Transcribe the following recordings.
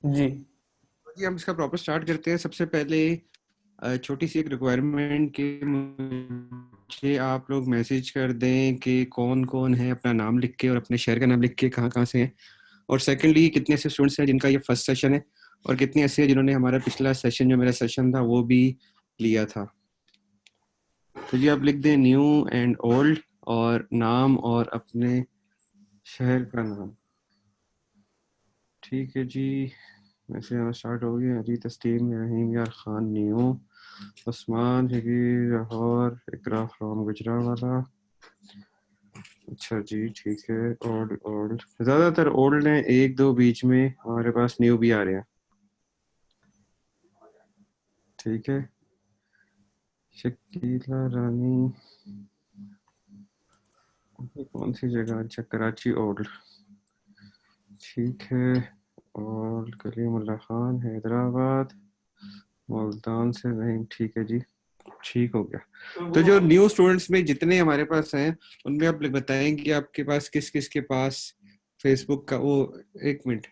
जी जी हम इसका proper start करते हैं। सबसे पहले छोटी सी एक रिक्वायरमेंट कि मुझे आप लोग मैसेज कर दें कि कौन कौन है, अपना नाम लिख के और अपने शहर का नाम लिख के कहाँ कहाँ से हैं। और सेकेंडली कितने ऐसे स्टूडेंट्स हैं जिनका ये फर्स्ट सेशन है, और कितने ऐसे हैं जिन्होंने हमारा पिछला सेशन जो मेरा सेशन था वो भी लिया था। तो जी आप लिख दें न्यू एंड ओल्ड और नाम और अपने शहर का नाम। ठीक है जी, वैसे यहाँ स्टार्ट हो गया। अली तस्लीम रहीम यार खान न्यू, उस्मान जगीर लाहौर, इकरा फ्रॉम गुजरावाला। अच्छा जी ठीक है। ओल्ड ओल्ड ज़्यादातर ओल्ड हैं, एक दो बीच में हमारे पास न्यू भी आ रहे हैं। ठीक है। शकीला रानी, ये कौन सी जगह? अच्छा कराची ओल्ड। ठीक है। और कलीमुल्लाह खान हैदराबाद, मुल्तान से नहीं। ठीक है जी, ठीक हो गया। तो जो न्यू स्टूडेंट्स में जितने हमारे पास हैं उनमें आप बताएं कि आपके पास किस किस के पास फेसबुक का वो। एक मिनट,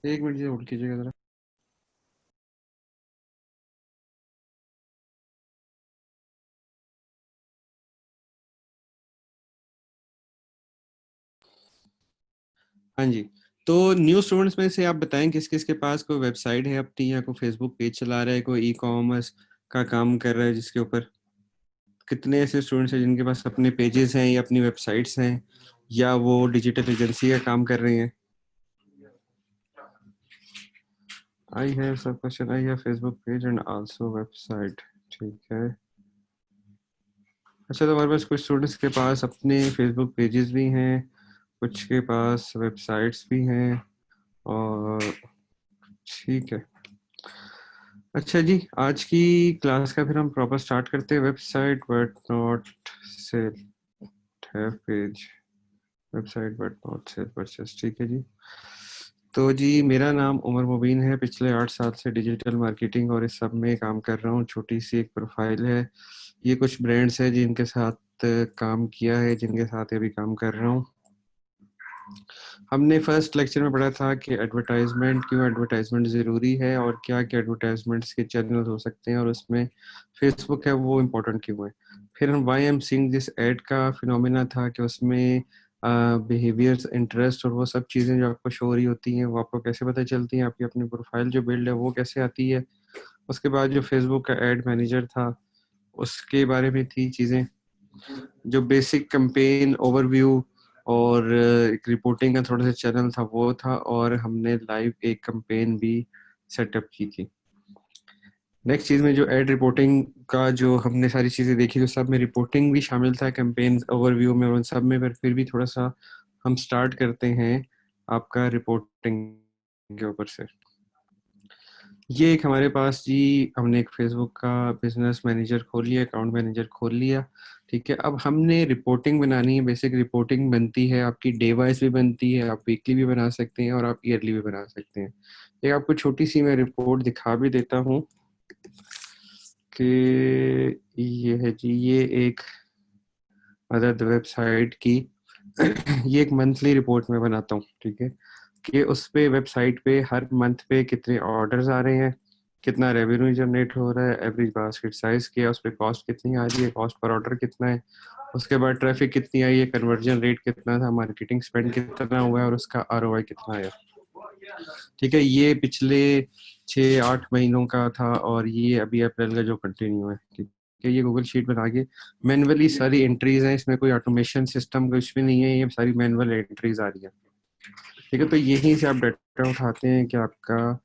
एक मिनट जी होल्ड कीजिएगा जरा। हाँ जी, तो न्यू स्टूडेंट्स में से आप बताएं किस किस के पास कोई वेबसाइट है अपनी, या कोई फेसबुक पेज चला रहा है, कोई ई कॉमर्स का काम कर रहा है जिसके ऊपर। कितने ऐसे स्टूडेंट्स हैं जिनके पास अपने पेजेस हैं या अपनी वेबसाइट्स हैं, या वो डिजिटल एजेंसी का काम कर रहे हैं। आई हैव सब question, I have Facebook page and also website. ठीक है। अच्छा, तो हमारे पास कुछ स्टूडेंट्स के पास अपने फेसबुक पेजेस भी हैं, कुछ के पास वेबसाइट्स भी हैं, और ठीक है। अच्छा जी, आज की क्लास का फिर हम प्रॉपर स्टार्ट करते हैं। Website but not sell have page, website but not sell purchase. ठीक है जी। तो जी मेरा नाम उमर मुबीन है, पिछले 8 साल से डिजिटल मार्केटिंग और इस सब में काम कर रहा हूँ। छोटी सी एक प्रोफाइल है। ये कुछ ब्रांड्स हैं जिनके साथ काम किया है, जिनके साथ अभी काम कर रहा हूँ। हमने फर्स्ट लेक्चर में पढ़ा था कि एडवर्टाइजमेंट, क्यों एडवर्टाइजमेंट ज़रूरी है, और क्या क्या एडवर्टाइजमेंट्स के चैनल हो सकते हैं, और उसमें फेसबुक है वो इम्पोर्टेंट क्यों है। फिर हम why am seeing this ad का फिनोमेना था कि उसमें बिहेवियर्स, इंटरेस्ट और वो सब चीज़ें जो आपको शो हो रही होती हैं वो आपको कैसे पता चलती हैं, आपकी अपनी प्रोफाइल जो बिल्ड है वो कैसे आती है। उसके बाद जो फेसबुक का एड मैनेजर था उसके बारे में थी चीज़ें। जो बेसिक कैंपेन ओवरव्यू और एक रिपोर्टिंग का थोड़ा सा चैनल था वो था, और हमने लाइव एक कैंपेन भी सेटअप की थी। नेक्स्ट चीज में जो एड रिपोर्टिंग का जो हमने सारी चीजें देखी, तो सब में रिपोर्टिंग भी शामिल था कैंपेन ओवरव्यू में, और उन सब में। पर फिर भी थोड़ा सा हम स्टार्ट करते हैं आपका रिपोर्टिंग के ऊपर से। ये एक हमारे पास जी, हमने एक फेसबुक का बिजनेस मैनेजर खोल लिया, अकाउंट मैनेजर खोल लिया। ठीक है, अब हमने रिपोर्टिंग बनानी है। बेसिक रिपोर्टिंग बनती है आपकी डे वाइज भी बनती है, आप वीकली भी बना सकते हैं, और आप ईयरली भी बना सकते हैं। एक आपको छोटी सी मैं रिपोर्ट दिखा भी देता हूँ कि ये है जी, ये एक अदद वेबसाइट की ये एक मंथली रिपोर्ट में बनाता हूँ। ठीक है, कि उस पे वेबसाइट पे हर मंथ पे कितने ऑर्डर्स आ रहे हैं, कितना रेवेन्यू जनरेट हो रहा है, एवरेज बास्केट साइज क्या है, उस पर कॉस्ट कितनी आ रही है, कॉस्ट पर ऑर्डर कितना है, उसके बाद ट्रैफिक कितनी आई है, कन्वर्जन रेट कितना था, मार्केटिंग स्पेंड कितना हुआ है, और उसका आरओआई कितना आया। ठीक है, ये पिछले 6-8 महीनों का था, और ये अभी अप्रैल का जो कंटिन्यू है। ठीक है, ये गूगल शीट बना के मैनुअली सारी एंट्रीज हैं, इसमें कोई ऑटोमेशन सिस्टम कुछ भी नहीं है, ये सारी मैनुअल एंट्रीज आ रही है। ठीक है, तो यहीं से आप डाटा उठाते हैं कि आपका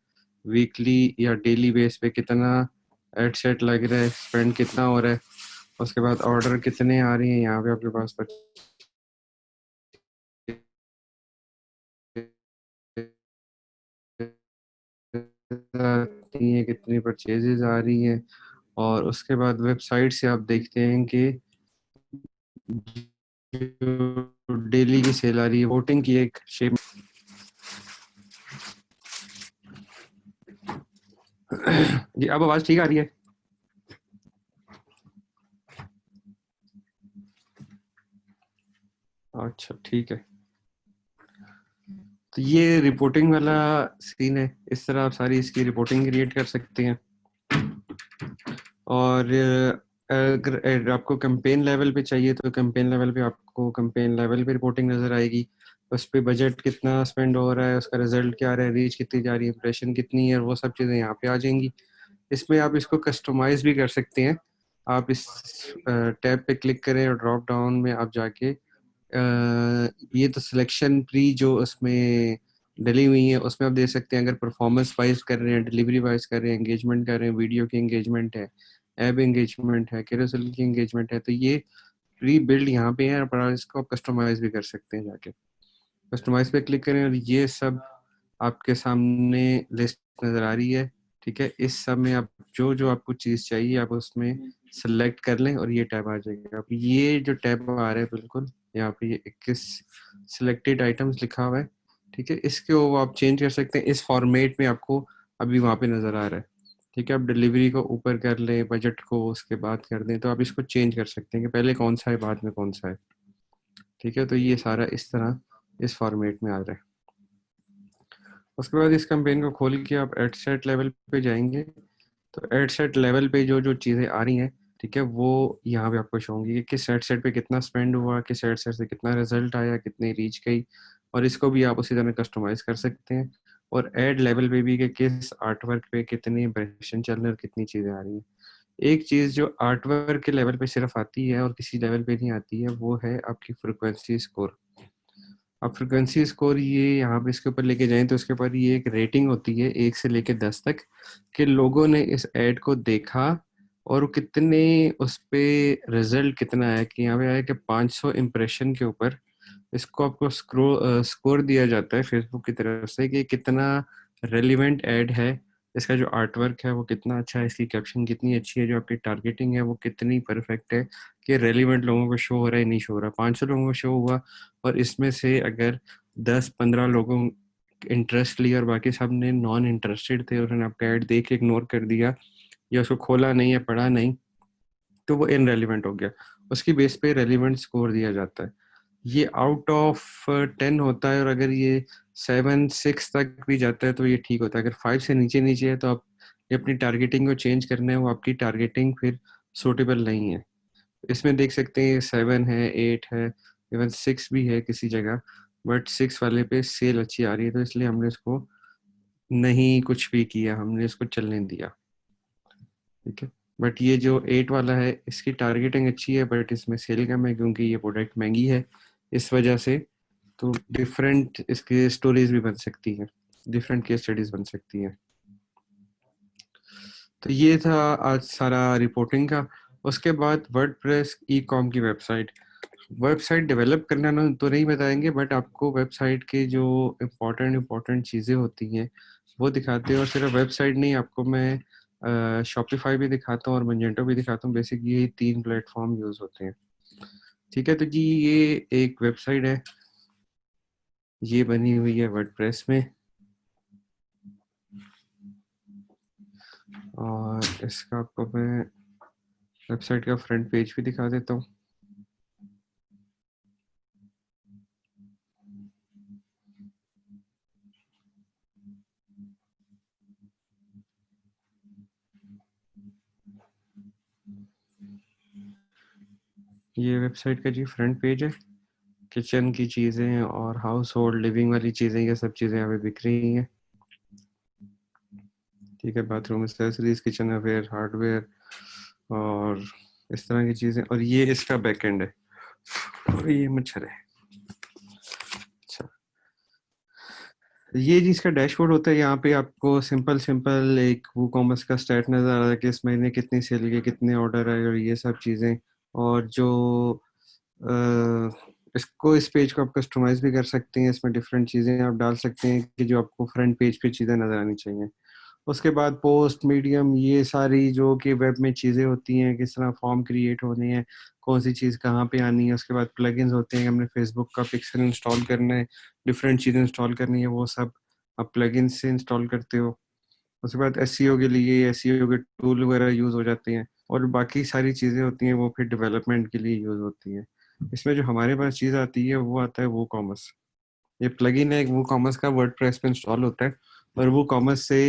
वीकली या डेली बेस पे कितना एड सेट लग रहा है, स्पेंड कितना हो रहा है, उसके बाद ऑर्डर कितने आ रही हैं, यहाँ पे आपके पास आती हैं, कितनी परचेजेस आ रही हैं, और उसके बाद वेबसाइट से आप देखते हैं कि डेली की सेल आ रही है। वोटिंग की एक शेप जी, अब आवाज ठीक आ रही है? अच्छा ठीक है। तो ये रिपोर्टिंग वाला सीन है, इस तरह आप सारी इसकी रिपोर्टिंग क्रिएट कर सकते हैं। और अगर आपको कैंपेन लेवल पे चाहिए तो कैंपेन लेवल पे आपको कैंपेन लेवल पे रिपोर्टिंग नजर आएगी, उस पे बजट कितना स्पेंड हो रहा है, उसका रिजल्ट क्या आ रहा है, रीच कितनी जा रही है, इंप्रेशन कितनी है, और वो सब चीज़ें यहाँ पे आ जाएंगी। इसमें आप इसको कस्टमाइज भी कर सकते हैं। आप इस टैब पे क्लिक करें और ड्रॉप डाउन में आप जाके ये तो सिलेक्शन प्री जो उसमें डली हुई है उसमें आप दे सकते हैं। अगर परफॉर्मेंस वाइज कर रहे हैं, डिलीवरी वाइज कर रहे हैं, एंगेजमेंट कर रहे हैं, वीडियो की एंगेजमेंट है, ऐप एंगेजमेंट है, कैरोसेल की एंगेजमेंट है, तो ये प्री बिल्ड यहाँ पे है, पर इसको आप कस्टमाइज भी कर सकते हैं। जाके कस्टमाइज पे क्लिक करें और ये सब आपके सामने लिस्ट नजर आ रही है। ठीक है, इस सब में आप जो जो आपको चीज़ चाहिए आप उसमें सेलेक्ट कर लें और ये टैब आ जाएगा। अब ये जो टैब आ रहा है बिल्कुल यहाँ पे, ये 21 सिलेक्टेड आइटम्स लिखा हुआ है। ठीक है, इसके वो आप चेंज कर सकते हैं, इस फॉर्मेट में आपको अभी वहाँ पे नज़र आ रहा है। ठीक है, आप डिलीवरी को ऊपर कर लें, बजट को उसके बाद कर दें, तो आप इसको चेंज कर सकते हैं कि पहले कौन सा है बाद में कौन सा है। ठीक है, तो ये सारा इस तरह इस फॉर्मेट में आ रहा है। उसके बाद इस कैंपेन को खोल के आप एड सेट लेवल पे जाएंगे, तो एड सेट लेवल पे जो जो चीज़ें आ रही हैं, ठीक है, वो यहाँ पे आपको शो होंगी कि किस एड सेट पे कितना स्पेंड हुआ, किस एड सेट से कितना रिजल्ट आया, कितनी रीच गई, और इसको भी आप उसी तरह कस्टमाइज कर सकते हैं। और एड लेवल पे भी कि किस आर्ट वर्क पे कितने इंप्रेशन चल रहे हैं और कितनी चीज़ें आ रही हैं। एक चीज़ जो आर्ट वर्क के लेवल पे सिर्फ आती है और किसी लेवल पे नहीं आती है, वो है आपकी फ्रिक्वेंसी स्कोर। अब फ्रिक्वेंसी स्कोर ये यहाँ पे इसके ऊपर लेके जाएं तो इसके ऊपर ये एक रेटिंग होती है 1 से लेके 10 तक, कि लोगों ने इस ऐड को देखा और वो कितने, उस पे रिजल्ट कितना है, कि यहाँ पे आया कि 500 इम्प्रेशन के ऊपर इसको आपको स्कोर दिया जाता है फेसबुक की तरफ से कि कितना रेलिवेंट ऐड है, इसका जो आर्ट वर्क है वो कितना अच्छा है, इसकी कैप्शन कितनी अच्छी है, जो आपकी टारगेटिंग है वो कितनी परफेक्ट है, कि रेलिवेंट लोगों को शो हो रहा है नहीं शो हो रहा। 500 लोगों को शो हुआ और इसमें से अगर 10-15 लोगों इंटरेस्ट लिया और बाकी सब ने नॉन इंटरेस्टेड थे, उन्होंने आपका ऐड देख के इग्नोर कर दिया या उसको खोला नहीं या पढ़ा नहीं, तो वो इनरेलीवेंट हो गया। उसकी बेस पे रेलिवेंट स्कोर दिया जाता है। ये आउट ऑफ 10 होता है, और अगर ये 7-6 तक भी जाता है तो ये ठीक होता है। अगर 5 से नीचे नीचे है तो आप ये अपनी टारगेटिंग को चेंज करना है, वो आपकी टारगेटिंग फिर सूटेबल नहीं है। इसमें देख सकते हैं 7 है, 8 है, इवन 6 भी है किसी जगह, बट 6 वाले पे सेल अच्छी आ रही है तो इसलिए हमने इसको नहीं कुछ भी किया, हमने इसको चलने दिया। ठीक है, बट ये जो 8 वाला है इसकी टारगेटिंग अच्छी है, बट इसमें सेल कम है क्योंकि ये प्रोडक्ट महंगी है इस वजह से। तो डिफरेंट इसके स्टोरीज भी बन सकती हैं, डिफरेंट केस स्टडीज बन सकती हैं। तो ये था आज सारा रिपोर्टिंग का। उसके बाद वर्डप्रेस ई कॉम की वेबसाइट, वेबसाइट डेवलप करना ना तो नहीं बताएंगे, बट आपको वेबसाइट के जो इम्पोर्टेंट चीज़ें होती हैं वो दिखाते हैं। और सिर्फ वेबसाइट नहीं, आपको मैं शॉपिफाई भी दिखाता हूँ और मंजेंटो भी दिखाता हूँ। बेसिक ये 3 प्लेटफॉर्म यूज़ होते हैं। ठीक है, तो जी ये एक वेबसाइट है, ये बनी हुई है वर्डप्रेस में, और इसका आपको मैं वेबसाइट का फ्रंट पेज भी दिखा देता हूँ। ये वेबसाइट का जी फ्रंट पेज है। किचन की चीज़ें और हाउस होल्ड लिविंग वाली चीज़ें, ये सब चीज़ें यहाँ पे बिक रही हैं। ठीक है, bathroom accessories, kitchen ware, hardware और इस तरह की चीज़ें। और ये इसका बैकएंड है, और ये मच्छर है। अच्छा, ये जी इसका डैशबोर्ड होता है। यहाँ पे आपको सिंपल सिंपल एक वो कॉमर्स का स्टेट नज़र आ रहा है कि इस महीने कितनी सेल की, कितने ऑर्डर आए और ये सब चीज़ें। और जो इसको, इस पेज को आप कस्टमाइज भी कर सकते हैं, इसमें डिफरेंट चीज़ें आप डाल सकते हैं कि जो आपको फ्रंट पेज पे चीज़ें नज़र आनी चाहिए। उसके बाद पोस्ट मीडियम, ये सारी जो कि वेब में चीज़ें होती हैं, किस तरह फॉर्म क्रिएट होने हैं, कौन सी चीज़ कहाँ पे आनी है। उसके बाद प्लगइन्स होते हैं, हमने फेसबुक का पिक्सल इंस्टॉल करना है, डिफरेंट चीज़ें इंस्टॉल करनी है, वो सब आप प्लगइन से इंस्टॉल करते हो। उसके बाद एसईओ के लिए एसईओ के टूल वगैरह यूज़ हो जाते हैं, और बाकी सारी चीज़ें होती हैं वो फिर डेवलपमेंट के लिए यूज़ होती हैं। इसमें जो हमारे पास चीज़ आती है वो आता है वो कॉमर्स, ये प्लगइन है, वो कॉमर्स का वर्डप्रेस पे इंस्टॉल होता है और वो कॉमर्स से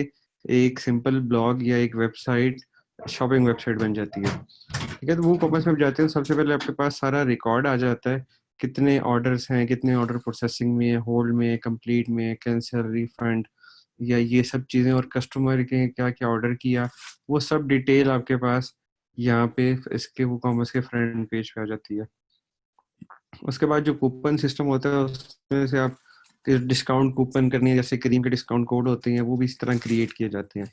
एक सिंपल ब्लॉग या एक वेबसाइट, शॉपिंग वेबसाइट बन जाती है। ठीक है, तो वो कॉमर्स में आप जाते हैं, सबसे पहले आपके पास सारा रिकॉर्ड आ जाता है, कितने ऑर्डर्स हैं, कितने ऑर्डर प्रोसेसिंग में है, होल्ड में है, कंप्लीट में है, कैंसिल, रिफंड या ये सब चीज़ें, और कस्टमर के क्या क्या ऑर्डर किया, वो सब डिटेल आपके पास यहाँ पे इसके वो कॉमर्स के फ्रंट पेज पे आ जाती है। उसके बाद जो कूपन सिस्टम होता है उसमें से आप डिस्काउंट कूपन करनी है, जैसे क्रीम के डिस्काउंट कोड होते हैं, वो भी इस तरह क्रिएट किए जाते हैं।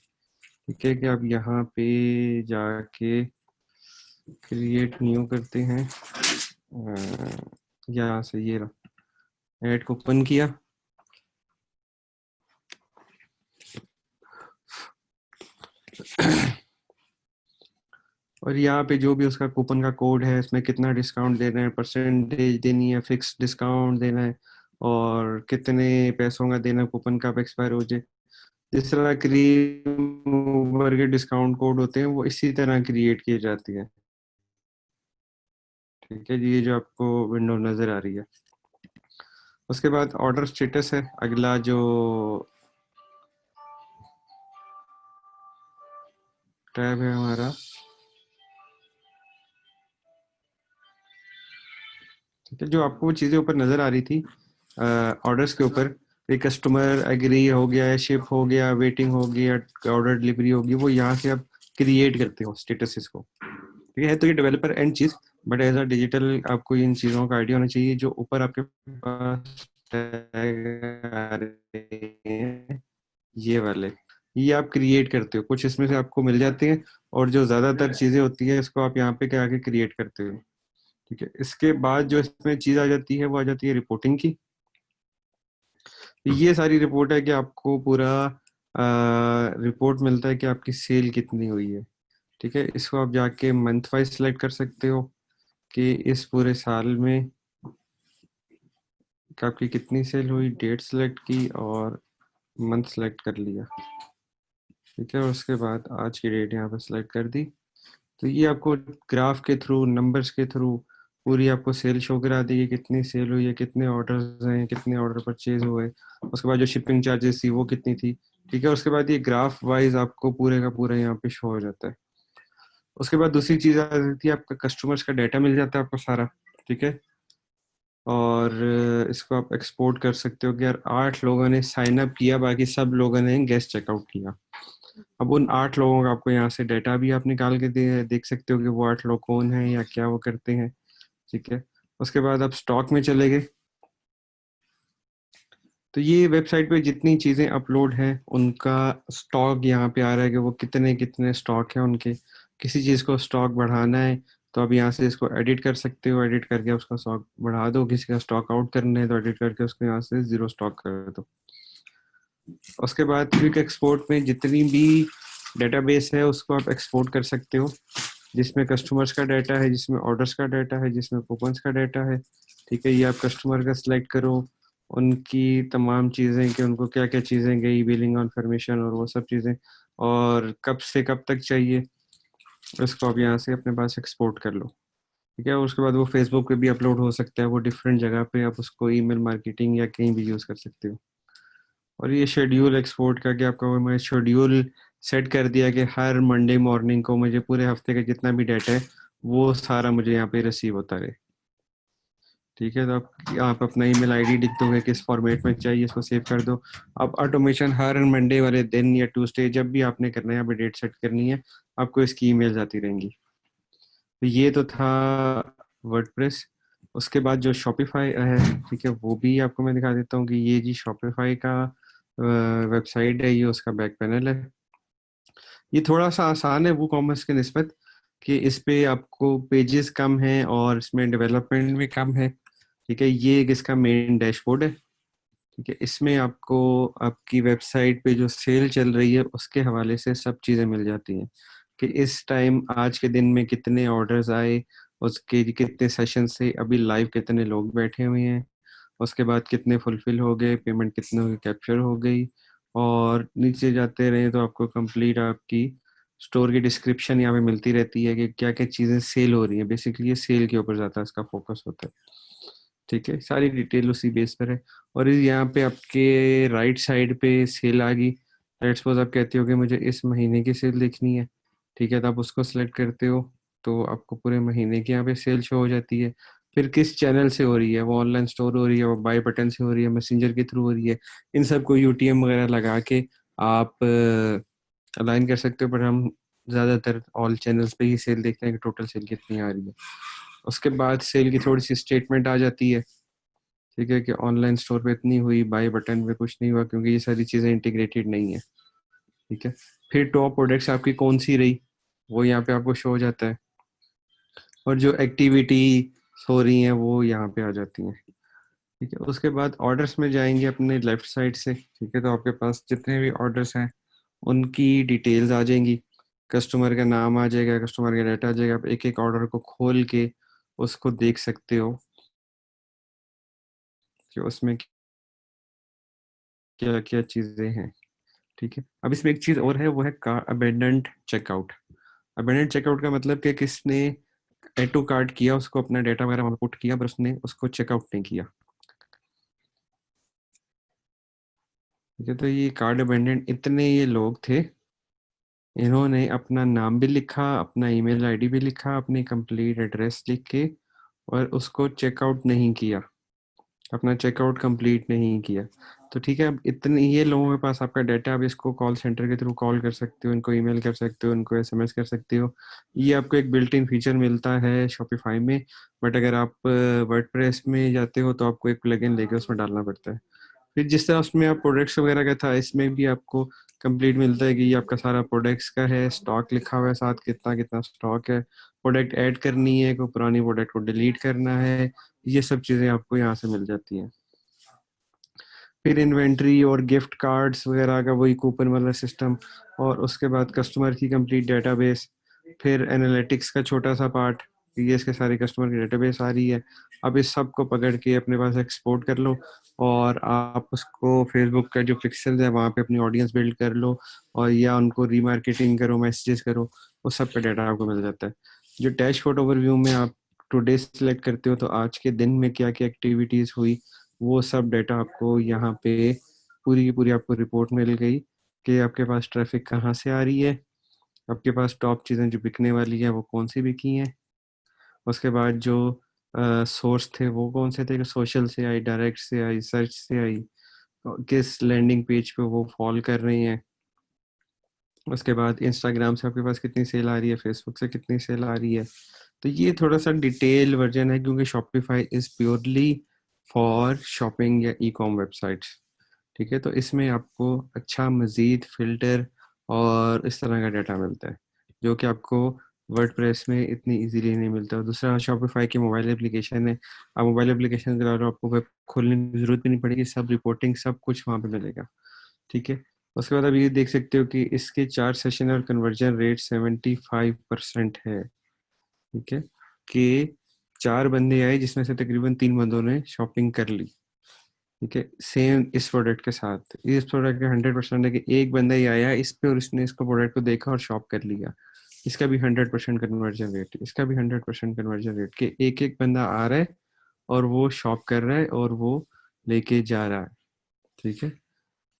ठीक है, कि आप यहाँ पे जाके क्रिएट न्यू करते हैं, यहाँ से ये रहा, ऐड कूपन किया, और यहाँ पे जो भी उसका कूपन का कोड है, इसमें कितना डिस्काउंट देना है, परसेंटेज देनी है, फिक्स डिस्काउंट देना है, और कितने पैसों का देना है कूपन का एक्सपायर हो जाए। जिस तरह क्रीम ऊबर के डिस्काउंट कोड होते हैं वो इसी तरह क्रिएट किए जाती है। ठीक है जी, ये जो आपको विंडो नजर आ रही है। उसके बाद ऑर्डर स्टेटस है अगला जो टैब है हमारा। ठीक है, जो आपको वो चीज़ें ऊपर नज़र आ रही थी ऑर्डर्स के ऊपर, एक कस्टमर एग्री हो गया, शिप हो गया, वेटिंग हो गया, ऑर्डर डिलीवरी होगी, वो यहाँ से आप क्रिएट करते हो स्टेटस को। ठीक है, तो ये डेवलपर एंड चीज़, बट एज अ डिजिटल आपको इन चीज़ों का आइडिया होना चाहिए। जो ऊपर आपके पास टैग आ रहे हैं ये वाले, ये आप क्रिएट करते हो, कुछ इसमें से आपको मिल जाते हैं, और जो ज़्यादातर चीज़ें होती है इसको आप यहाँ पे क्या आके क्रिएट करते हो। ठीक है, इसके बाद जो इसमें चीज आ जाती है वो आ जाती है रिपोर्टिंग की। ये सारी रिपोर्ट है कि आपको पूरा रिपोर्ट मिलता है कि आपकी सेल कितनी हुई है। ठीक है, इसको आप जाके मंथ वाइज सिलेक्ट कर सकते हो कि इस पूरे साल में कि आपकी कितनी सेल हुई, डेट सेलेक्ट की और मंथ सेलेक्ट कर लिया। ठीक है, उसके बाद आज की डेट यहाँ पे सिलेक्ट कर दी, तो ये आपको ग्राफ के थ्रू, नंबर्स के थ्रू पूरी आपको सेल शो करा दी, कितनी सेल हुई है, कितने ऑर्डर्स हैं, कितने ऑर्डर परचेज हुए, उसके बाद जो शिपिंग चार्जेस थी वो कितनी थी। ठीक है, उसके बाद ये ग्राफ वाइज आपको पूरे का पूरा यहाँ पे शो हो जाता है। उसके बाद दूसरी चीज आ जाती है, आपका कस्टमर्स का डाटा मिल जाता है आपको सारा। ठीक है, और इसको आप एक्सपोर्ट कर सकते हो कि यार 8 लोगों ने साइन अप किया, बाकी सब लोगों ने गेस्ट चेकआउट किया। अब उन 8 लोगों का आपको यहाँ से डाटा भी आप निकाल के देख सकते हो कि वो 8 लोग कौन हैं या क्या वो करते हैं। ठीक है, उसके बाद आप स्टॉक में चले गए, तो ये वेबसाइट पे जितनी चीज़ें अपलोड हैं उनका स्टॉक यहाँ पे आ रहा है कि वो कितने कितने स्टॉक है उनके। किसी चीज़ को स्टॉक बढ़ाना है तो आप यहाँ से इसको एडिट कर सकते हो, एडिट करके उसका स्टॉक बढ़ा दो। किसी का स्टॉक आउट करना है तो एडिट करके उसको यहाँ से 0 स्टॉक कर दो। उसके बाद क्विक एक्सपोर्ट में जितनी भी डेटाबेस है उसको आप एक्सपोर्ट कर सकते हो, जिसमें कस्टमर्स का डाटा है, जिसमें ऑर्डर्स का डाटा है, जिसमें कूपन्स का डाटा है। ठीक है, ये आप कस्टमर का सिलेक्ट करो, उनकी तमाम चीज़ें कि उनको क्या क्या चीज़ें गई, बिलिंग कन्फर्मेशन और वो सब चीज़ें, और कब से कब तक चाहिए, उसको आप यहाँ से अपने पास एक्सपोर्ट कर लो। ठीक है, उसके बाद वो फेसबुक पे भी अपलोड हो सकता है, वो डिफरेंट जगह पे आप उसको ईमेल मार्केटिंग या कहीं भी यूज़ कर सकते हो। और ये शेड्यूल एक्सपोर्ट करके आपका वो मैं शेड्यूल सेट कर दिया कि हर मंडे मॉर्निंग को मुझे पूरे हफ्ते का जितना भी डाटा है वो सारा मुझे यहाँ पे रिसीव होता रहे। ठीक है, तो आप अपना ईमेल आईडी लिख दोगे, किस फॉर्मेट में चाहिए, इसको सेव कर दो। अब ऑटोमेशन हर मंडे वाले दिन या ट्यूसडे जब भी आपने करना है, यहाँ पे डेट सेट करनी है, आपको इसकी ईमेल्स आती रहेंगी। तो ये तो था वर्डप्रेस। उसके बाद जो शॉपिफाई है, ठीक है, वो भी आपको मैं दिखा देता हूँ कि ये जी शॉपिफाई का वेबसाइट है, ये उसका बैक पैनल है। ये थोड़ा सा आसान है वो कॉमर्स के निस्बत, कि इस पे आपको पेजेस कम हैं और इसमें डेवलपमेंट भी कम है। ठीक है, ये एक इसका मेन डैशबोर्ड है। ठीक है, इसमें आपको आपकी वेबसाइट पे जो सेल चल रही है उसके हवाले से सब चीज़ें मिल जाती हैं, कि इस टाइम आज के दिन में कितने ऑर्डर्स आए, उसके कितने सेशन से अभी लाइव कितने लोग बैठे हुए हैं, उसके बाद कितने फुलफिल हो गए, पेमेंट कितनों की कैप्चर हो गई। और नीचे जाते रहे तो आपको कंप्लीट आपकी स्टोर की डिस्क्रिप्शन यहाँ पे मिलती रहती है कि क्या क्या चीज़ें सेल हो रही हैं। बेसिकली ये सेल के ऊपर ज़्यादा इसका फोकस होता है। ठीक है, सारी डिटेल उसी बेस पर है। और यहाँ पे आपके राइट साइड पे सेल आ गई। लेट्स सपोज आप कहते हो कि मुझे इस महीने की सेल देखनी है, ठीक है, तो आप उसको सेलेक्ट करते हो तो आपको पूरे महीने की यहाँ पे सेल शो हो जाती है। फिर किस चैनल से हो रही है, वो ऑनलाइन स्टोर हो रही है, वो बाय बटन से हो रही है, मैसेंजर के थ्रू हो रही है, इन सबको यूटीएम वगैरह लगा के आप अलाइन कर सकते हो। पर हम ज़्यादातर ऑल चैनल्स पे ही सेल देखते हैं कि टोटल सेल कितनी आ रही है। उसके बाद सेल की थोड़ी सी स्टेटमेंट आ जाती है, ठीक है, कि ऑनलाइन स्टोर पे इतनी हुई, बाय बटन पे कुछ नहीं हुआ, क्योंकि ये सारी चीज़ें इंटीग्रेटेड नहीं है। ठीक है, फिर टॉप प्रोडक्ट्स आपकी कौन सी रही वो यहाँ पे आपको शो हो जाता है, और जो एक्टिविटी हो रही हैं वो यहाँ पे आ जाती हैं। ठीक है, उसके बाद ऑर्डर्स में जाएंगे अपने लेफ्ट साइड से। ठीक है, तो आपके पास जितने भी ऑर्डर्स हैं उनकी डिटेल्स आ जाएंगी, कस्टमर का नाम आ जाएगा, कस्टमर का डाटा आ जाएगा। आप एक एक ऑर्डर को खोल के उसको देख सकते हो कि उसमें क्या क्या चीज़ें हैं। ठीक है, अब इसमें एक चीज़ और है, वो है अबेंडेंट चेकआउट। अबेंडेंट चेकआउट का मतलब कि किसने एड टू कार्ट किया, उसको अपना डाटा वगैरह वहाँ पुट किया, पर उसने उसको चेकआउट नहीं किया। ठीक है, तो ये कार्ड अबेंडेंट इतने ये लोग थे, इन्होंने अपना नाम भी लिखा, अपना ईमेल आईडी भी लिखा, अपनी कंप्लीट एड्रेस लिख के, और उसको चेकआउट नहीं किया, अपना चेकआउट कंप्लीट नहीं किया। तो ठीक है, अब इतने ये लोगों के पास आपका डाटा, आप इसको कॉल सेंटर के थ्रू कॉल कर सकते हो, इनको ईमेल कर सकते हो, इनको एसएमएस कर सकते हो। ये आपको एक बिल्ट इन फीचर मिलता है शॉपिफाई में। बट अगर आप वर्डप्रेस में जाते हो तो आपको एक प्लगइन लेके उसमें डालना पड़ता है। फिर जिस तरह उसमें आप प्रोडक्ट्स वगैरह का था, इसमें भी आपको कंप्लीट मिलता है कि ये आपका सारा प्रोडक्ट्स का है, स्टॉक लिखा हुआ है साथ, कितना कितना स्टॉक है, प्रोडक्ट ऐड करनी है, कोई पुरानी प्रोडक्ट को डिलीट करना है, ये सब चीज़ें आपको यहाँ से मिल जाती हैं। फिर इन्वेंट्री और गिफ्ट कार्ड्स वगैरह का वही कूपन वाला सिस्टम, और उसके बाद कस्टमर की कंप्लीट डेटाबेस। फिर एनालिटिक्स का छोटा सा पार्ट, ये इसके सारे कस्टमर की डेटाबेस आ रही है। अब इस सब को पकड़ के अपने पास एक्सपोर्ट कर लो, और आप उसको फेसबुक का जो पिक्सल है वहाँ पे अपनी ऑडियंस बिल्ड कर लो, और या उनको रीमार्केटिंग करो, मैसेजेस करो, वो सब पे डाटा आपको मिल जाता है। जो डैशबोर्ड ओवरव्यू में आप टुडे सेलेक्ट करते हो, तो आज के दिन में क्या क्या एक्टिविटीज़ हुई, वो सब डाटा आपको यहाँ पे पूरी की पूरी आपको रिपोर्ट मिल गई कि आपके पास ट्रैफिक कहाँ से आ रही है, आपके पास टॉप चीज़ें जो बिकने वाली हैं वो कौन सी बिकी हैं, उसके बाद जो सोर्स थे वो कौन से थे, कि सोशल से आई, डायरेक्ट से आई, सर्च से आई, किस लैंडिंग पेज पे वो फॉल कर रही हैं। उसके बाद इंस्टाग्राम से आपके पास कितनी सेल आ रही है, फेसबुक से कितनी सेल आ रही है। तो ये थोड़ा सा डिटेल वर्जन है, क्योंकि Shopify is purely for shopping या ई कॉम वेबसाइट्स। ठीक है, तो इसमें आपको अच्छा मज़ीद फ़िल्टर और इस तरह का डाटा मिलता है, जो कि आपको वर्डप्रेस में इतनी इजीली नहीं मिलता। और दूसरा, शॉपिफाई की मोबाइल एप्लीकेशन है, आप मोबाइल एप्लीकेशन के अलावा आपको वेब खोलने की ज़रूरत भी नहीं पड़ेगी, सब रिपोर्टिंग सब कुछ वहाँ पे मिलेगा। ठीक है, उसके बाद आप ये देख सकते हो कि इसके 4 सेशन और कन्वर्जन रेट 75% है। ठीक है, कि 4 बंदे आए जिसमें से तकरीबन 3 बंदों ने शॉपिंग कर ली। ठीक है, सेम इस प्रोडक्ट के साथ, इस प्रोडक्ट का 100% है कि एक बंदा ही आया इस पे और इसने इसको प्रोडक्ट को देखा और शॉप कर लिया, इसका भी 100% कन्वर्जन रेट, इसका भी 100% कन्वर्जन रेट, कि एक एक बंदा आ रहा है और वो शॉप कर रहा है और वो लेके जा रहा है। ठीक है,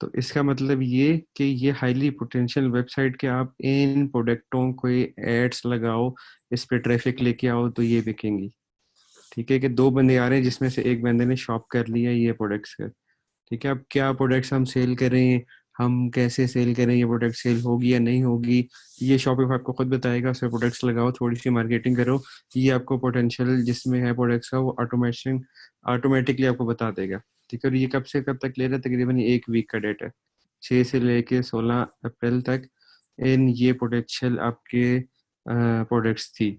तो इसका मतलब ये कि ये हाईली पोटेंशियल वेबसाइट के आप इन प्रोडक्टों को एड्स लगाओ, इस पे ट्रैफिक लेके आओ तो ये बिकेंगी। ठीक है, कि 2 बंदे आ रहे हैं जिसमें से एक बंदे ने शॉप कर लिया ये प्रोडक्ट्स का। ठीक है, अब क्या प्रोडक्ट्स हम सेल करें, हम कैसे सेल करें, ये प्रोडक्ट सेल होगी या नहीं होगी, ये शॉपिफाई आपको खुद बताएगा। उसमें प्रोडक्ट्स लगाओ, थोड़ी सी मार्केटिंग करो, ये आपको पोटेंशियल जिसमें है प्रोडक्ट्स का वो ऑटोमेटिकली आपको बता देगा। ठीक है, और ये कब से कब तक ले रहा है, तकरीबन 1 वीक का डेटा है, 6 से लेके 16 अप्रैल तक इन ये पोटेंशियल आपके प्रोडक्ट्स थी।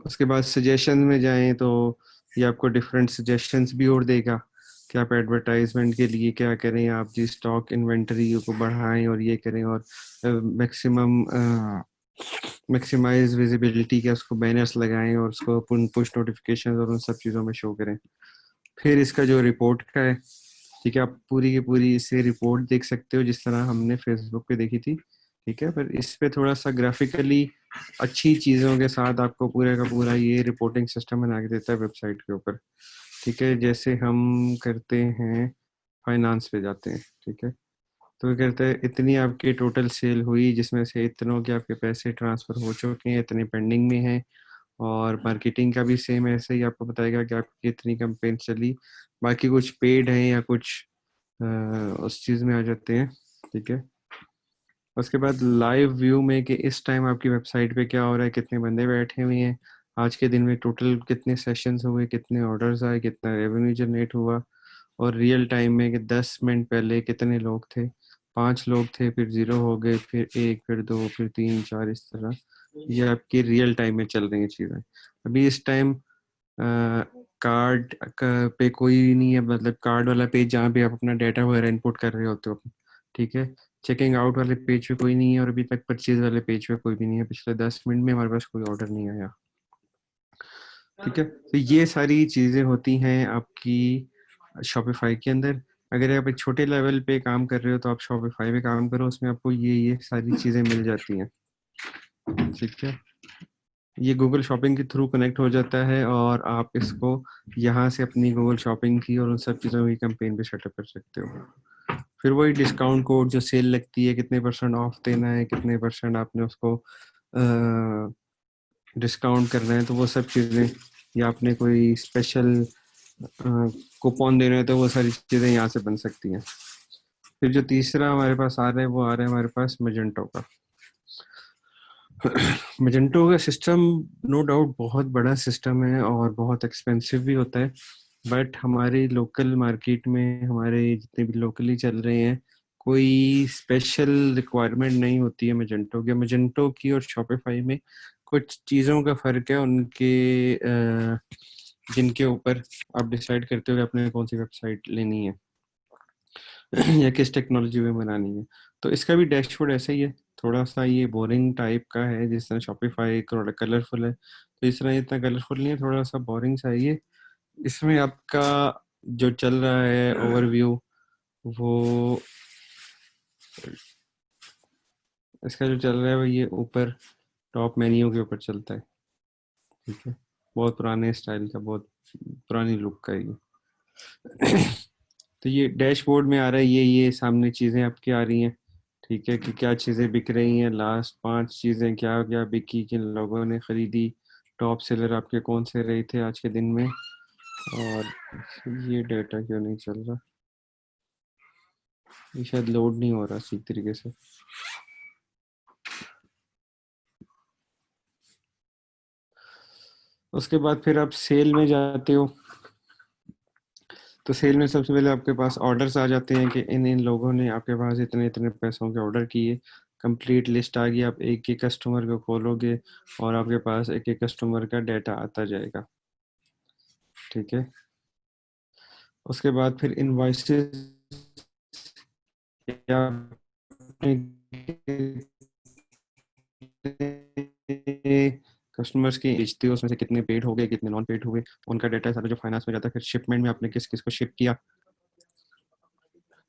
उसके बाद सजेशन में जाएं तो ये आपको डिफरेंट सजेशंस भी और देगा कि आप एडवर्टाइजमेंट के लिए क्या करें, आप जी स्टॉक इन्वेंटरी को बढ़ाएं और ये करें, और मैक्सिमम मैक्सिमाइज विजिबिलिटी के उसको बैनर्स लगाएं और उसको पुश नोटिफिकेशन और उन सब चीज़ों में शो करें। फिर इसका जो रिपोर्ट का है, ठीक है, आप पूरी की पूरी इसे रिपोर्ट देख सकते हो जिस तरह हमने फेसबुक पे देखी थी। ठीक है, पर इस पे थोड़ा सा ग्राफिकली अच्छी चीज़ों के साथ आपको पूरे का पूरा ये रिपोर्टिंग सिस्टम बना के देता है वेबसाइट के ऊपर। ठीक है, जैसे हम करते हैं फाइनेंस पे जाते हैं, ठीक है, तो ये कहते हैं इतनी आपकी टोटल सेल हुई जिसमें से इतनों के आपके पैसे ट्रांसफ़र हो चुके हैं, इतने पेंडिंग में हैं। और मार्केटिंग का भी सेम ऐसे ही आपको बताएगा कि आपकी कितनी कैंपेन चली, बाकी कुछ पेड है या कुछ उस चीज़ में आ जाते हैं। ठीक है, उसके बाद लाइव व्यू में कि इस टाइम आपकी वेबसाइट पे क्या हो रहा है, कितने बंदे बैठे हुए हैं, आज के दिन में टोटल कितने सेशंस हुए, कितने ऑर्डर्स आए, कितना रेवेन्यू जनरेट हुआ, और रियल टाइम में कि 10 मिनट पहले कितने लोग थे, 5 लोग थे, फिर 0 हो गए, फिर 1, फिर 2, फिर 3, 4, इस तरह ये आपकी रियल टाइम में चल रही हैं चीज़ें। अभी इस टाइम कार्ड पे कोई नहीं है, मतलब कार्ड वाला पेज जहाँ पे आप अपना डाटा वगैरह इनपुट कर रहे होते हो, ठीक है, चेकिंग आउट वाले पेज पे कोई नहीं है, और अभी तक परचेज वाले पेज पे कोई भी नहीं है। पिछले 10 मिनट में हमारे पास कोई ऑर्डर नहीं आया। ठीक है, तो ये सारी चीज़ें होती हैं आपकी शॉपिफाई के अंदर। अगर आप एक छोटे लेवल पे काम कर रहे हो तो आप शॉपिफाई पे काम करो, उसमें आपको ये सारी चीज़ें मिल जाती हैं। ठीक है, ये गूगल शॉपिंग के थ्रू कनेक्ट हो जाता है और आप इसको यहाँ से अपनी गूगल शॉपिंग की और उन सब चीज़ों की कैंपेन पे सेटअप कर सकते हो। फिर वही डिस्काउंट कोड जो सेल लगती है, कितने % ऑफ देना है, कितने % आपने उसको डिस्काउंट करना है, तो वो सब चीज़ें, या आपने कोई स्पेशल कूपन देना है, तो वो सारी चीज़ें यहाँ से बन सकती हैं। फिर जो तीसरा हमारे पास आ रहा है वो आ रहा है हमारे पास मेजेंटो का। मेजेंटो का सिस्टम नो डाउट बहुत बड़ा सिस्टम है और बहुत एक्सपेंसिव भी होता है, बट हमारे लोकल मार्केट में हमारे जितने भी लोकली चल रहे हैं, कोई स्पेशल रिक्वायरमेंट नहीं होती है मेजेंटो की। मेजेंटो की और शॉपिफाई में कुछ चीज़ों का फ़र्क है, उनके जिनके ऊपर आप डिसाइड करते हो कि आपने कौन सी वेबसाइट लेनी है या किस टेक्नोलॉजी में बनानी है। तो इसका भी डैशबोर्ड ऐसा ही है, थोड़ा सा ये बोरिंग टाइप का है, जिस तरह शॉपिफाई थोड़ा कलरफुल है, तो इस तरह इतना कलरफुल नहीं है, थोड़ा सा बोरिंग सा है ये। इसमें आपका जो चल रहा है ओवरव्यू, वो इसका जो चल रहा है वो ये ऊपर टॉप मेन्यू के ऊपर चलता है। ठीक है, बहुत पुराने स्टाइल का, बहुत पुरानी लुक का है ये। तो ये डैशबोर्ड में आ रहा है, ये सामने चीज़ें आपकी आ रही हैं। ठीक है, कि क्या चीज़ें बिक रही हैं, लास्ट 5 चीज़ें क्या क्या बिकी, किन लोगों ने ख़रीदी, टॉप सेलर आपके कौन से रहे थे आज के दिन में। और ये डेटा क्यों नहीं चल रहा, ये शायद लोड नहीं हो रहा ठीक तरीके से। उसके बाद फिर आप सेल में जाते हो, तो सेल में सबसे पहले आपके पास ऑर्डर्स आ जाते हैं कि इन इन लोगों ने आपके पास इतने इतने पैसों के ऑर्डर किए। कंप्लीट लिस्ट आ गई, आप एक एक कस्टमर को खोलोगे और आपके पास एक एक कस्टमर का डाटा आता जाएगा। ठीक है, उसके बाद फिर इनवॉइसेस या कस्टमर्स की बेचते हो, उसमें से कितने पेड हो गए, कितने नॉन पेड हुए, उनका डाटा सारा जो फाइनेंस में जाता है। फिर शिपमेंट में आपने किस किस को शिप किया,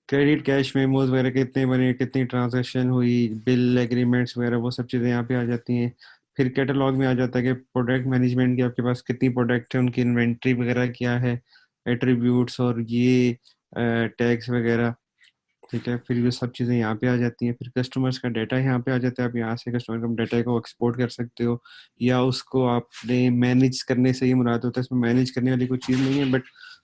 क्रेडिट कैश मेमोज वगैरह कितने बने, कितनी ट्रांजैक्शन हुई, बिल एग्रीमेंट्स वगैरह, वो सब चीज़ें यहाँ पे आ जाती हैं। फिर कैटलॉग में आ जाता है कि प्रोडक्ट मैनेजमेंट की आपके पास कितनी प्रोडक्ट है, उनकी इन्वेंट्री वगैरह क्या है, एट्रीब्यूट्स और ये टैग्स वगैरह। ठीक है, फिर ये सब चीज़ें यहाँ पे आ जाती हैं। फिर कस्टमर्स का डाटा यहाँ पे आ जाता है, आप यहाँ से कस्टमर का डाटा को एक्सपोर्ट कर सकते हो, या उसको आपने मैनेज करने से ही मुराद होता है, इसमें मैनेज करने वाली कोई चीज़ नहीं है, बट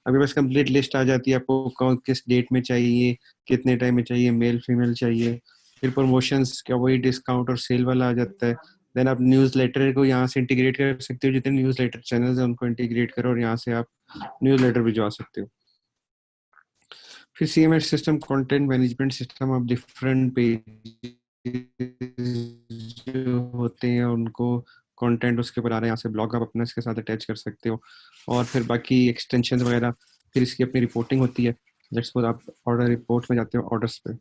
आपके पास कंप्लीट लिस्ट आ जाती है, आपको कौन किस डेट में चाहिए, कितने टाइम में चाहिए, मेल फीमेल चाहिए। फिर प्रमोशंस का वही डिस्काउंट और सेल वाला आ जाता है। देन आप न्यूज़ लेटर को यहाँ से इंटीग्रेट कर सकते हो, जितने न्यूज़ लेटर चैनल्स हैं उनको इंटीग्रेट करो और यहाँ से आप न्यूज़ लेटर भिजवा सकते हो। फिर CMS system, content management system, आप डिफरेंट पेज जो होते हैं उनको कंटेंट उसके ऊपर आ रहा है, यहाँ से ब्लॉग आप अपना इसके साथ अटैच कर सकते हो, और फिर बाकी एक्सटेंशन वगैरह। फिर इसकी अपनी रिपोर्टिंग होती है। लेट्स सपोज आप ऑर्डर रिपोर्ट में जाते हो, ऑर्डर्स पे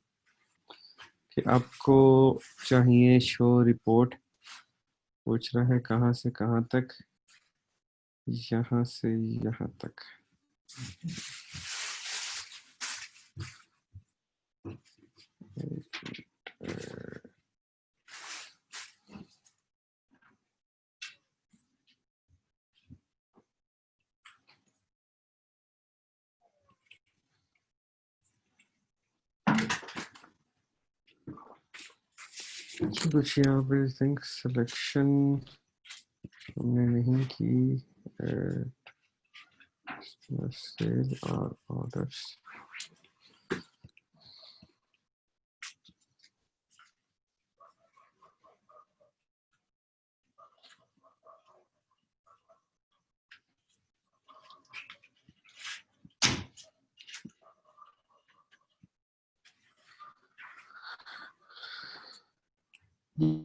कि आपको चाहिए शो रिपोर्ट, पूछ रहा है कहाँ से कहाँ तक, यहाँ से यहाँ तक। कुछ यहाँ पे थिंक सिलेक्शन हमने नहीं की, सेल और ऑर्डर्स।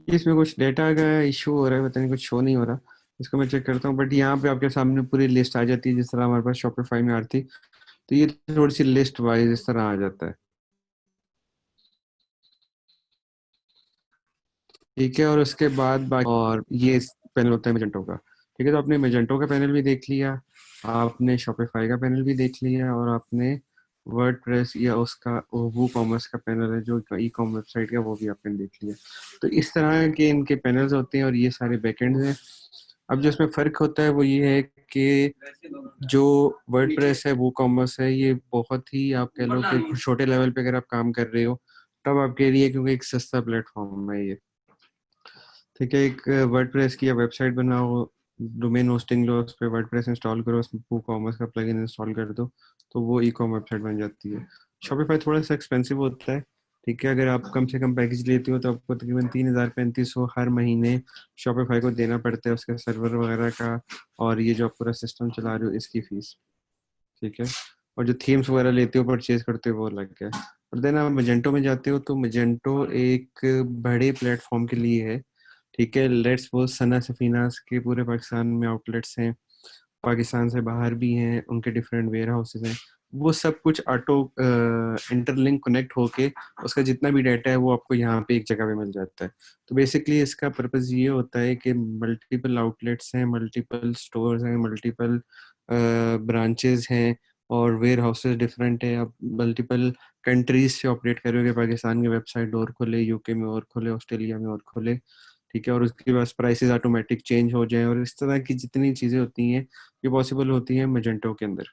इसमें कुछ डेटा का इशू हो रहा है, पता नहीं कुछ शो नहीं हो रहा, इसको मैं चेक करता हूँ। बट यहाँ पे आपके सामने पूरी लिस्ट आ जाती है जिस तरह हमारे पास शॉपिफाई में आती, तो ये थोड़ी सी लिस्ट वाइज इस तरह आ जाता है, ठीक है। और उसके बाद बाकी, और ये पैनल होता है मेजेंटो का, ठीक है। तो आपने मेजेंटो का पैनल भी देख लिया, आपने शॉपिफाई का पैनल भी देख लिया, और आपने वर्डप्रेस या उसका वो कॉमर्स का पैनल है जो ई कॉम वेबसाइट का, वो भी आपने देख लिया। तो इस तरह के इनके पैनल्स होते हैं और ये सारे बैकएंड्स हैं। अब जो इसमें फ़र्क होता है वो ये है कि जो वर्डप्रेस है, वो कॉमर्स है, ये बहुत ही आप कह लो कि छोटे लेवल पे अगर आप काम कर रहे हो तब आपके लिए, क्योंकि एक सस्ता प्लेटफॉर्म है ये, ठीक है। एक वर्डप्रेस की वेबसाइट बनाओ, डोमेन होस्टिंग लो, उस पर वर्डप्रेस इंस्टॉल करो, उसमें वो कॉमर्स का प्लगइन इंस्टॉल कर दो, तो वो ई कॉम वेबसाइट बन जाती है। शॉपिफाई थोड़ा सा एक्सपेंसिव होता है, ठीक है। अगर आप कम से कम पैकेज लेते हो तो आपको तकरीबन 3,000-3,500 हर महीने शॉपिफाई को देना पड़ता है, उसके सर्वर वगैरह का, और ये जो आप पूरा सिस्टम चला रहे हो इसकी फीस, ठीक है। और जो थीम्स वगैरह लेते हो, परचेज करते हो, वो अलग है। और देन आप मजेंटो में जाते हो तो मजेंटो एक बड़े प्लेटफॉर्म के लिए है, ठीक है। लेट्स वो सना सफीनास के पूरे पाकिस्तान में आउटलेट्स हैं, पाकिस्तान से बाहर भी हैं, उनके डिफरेंट वेयर हाउसेज हैं, वो सब कुछ ऑटो इंटरलिंक कनेक्ट होके उसका जितना भी डाटा है वो आपको यहाँ पे एक जगह पे मिल जाता है। तो बेसिकली इसका पर्पस ये होता है कि मल्टीपल आउटलेट्स हैं, मल्टीपल स्टोर्स हैं, मल्टीपल ब्रांचेस हैं, और वेयर हाउसेज डिफरेंट है। आप मल्टीपल कंट्रीज से ऑपरेट करोगे, पाकिस्तान की वेबसाइट और खोले, यूके में और खोले, ऑस्ट्रेलिया में और खोले, ठीक है। और उसके बाद प्राइसेस ऑटोमेटिक चेंज हो जाएं, और इस तरह की जितनी चीज़ें होती हैं ये पॉसिबल होती हैं मजेंटो के अंदर।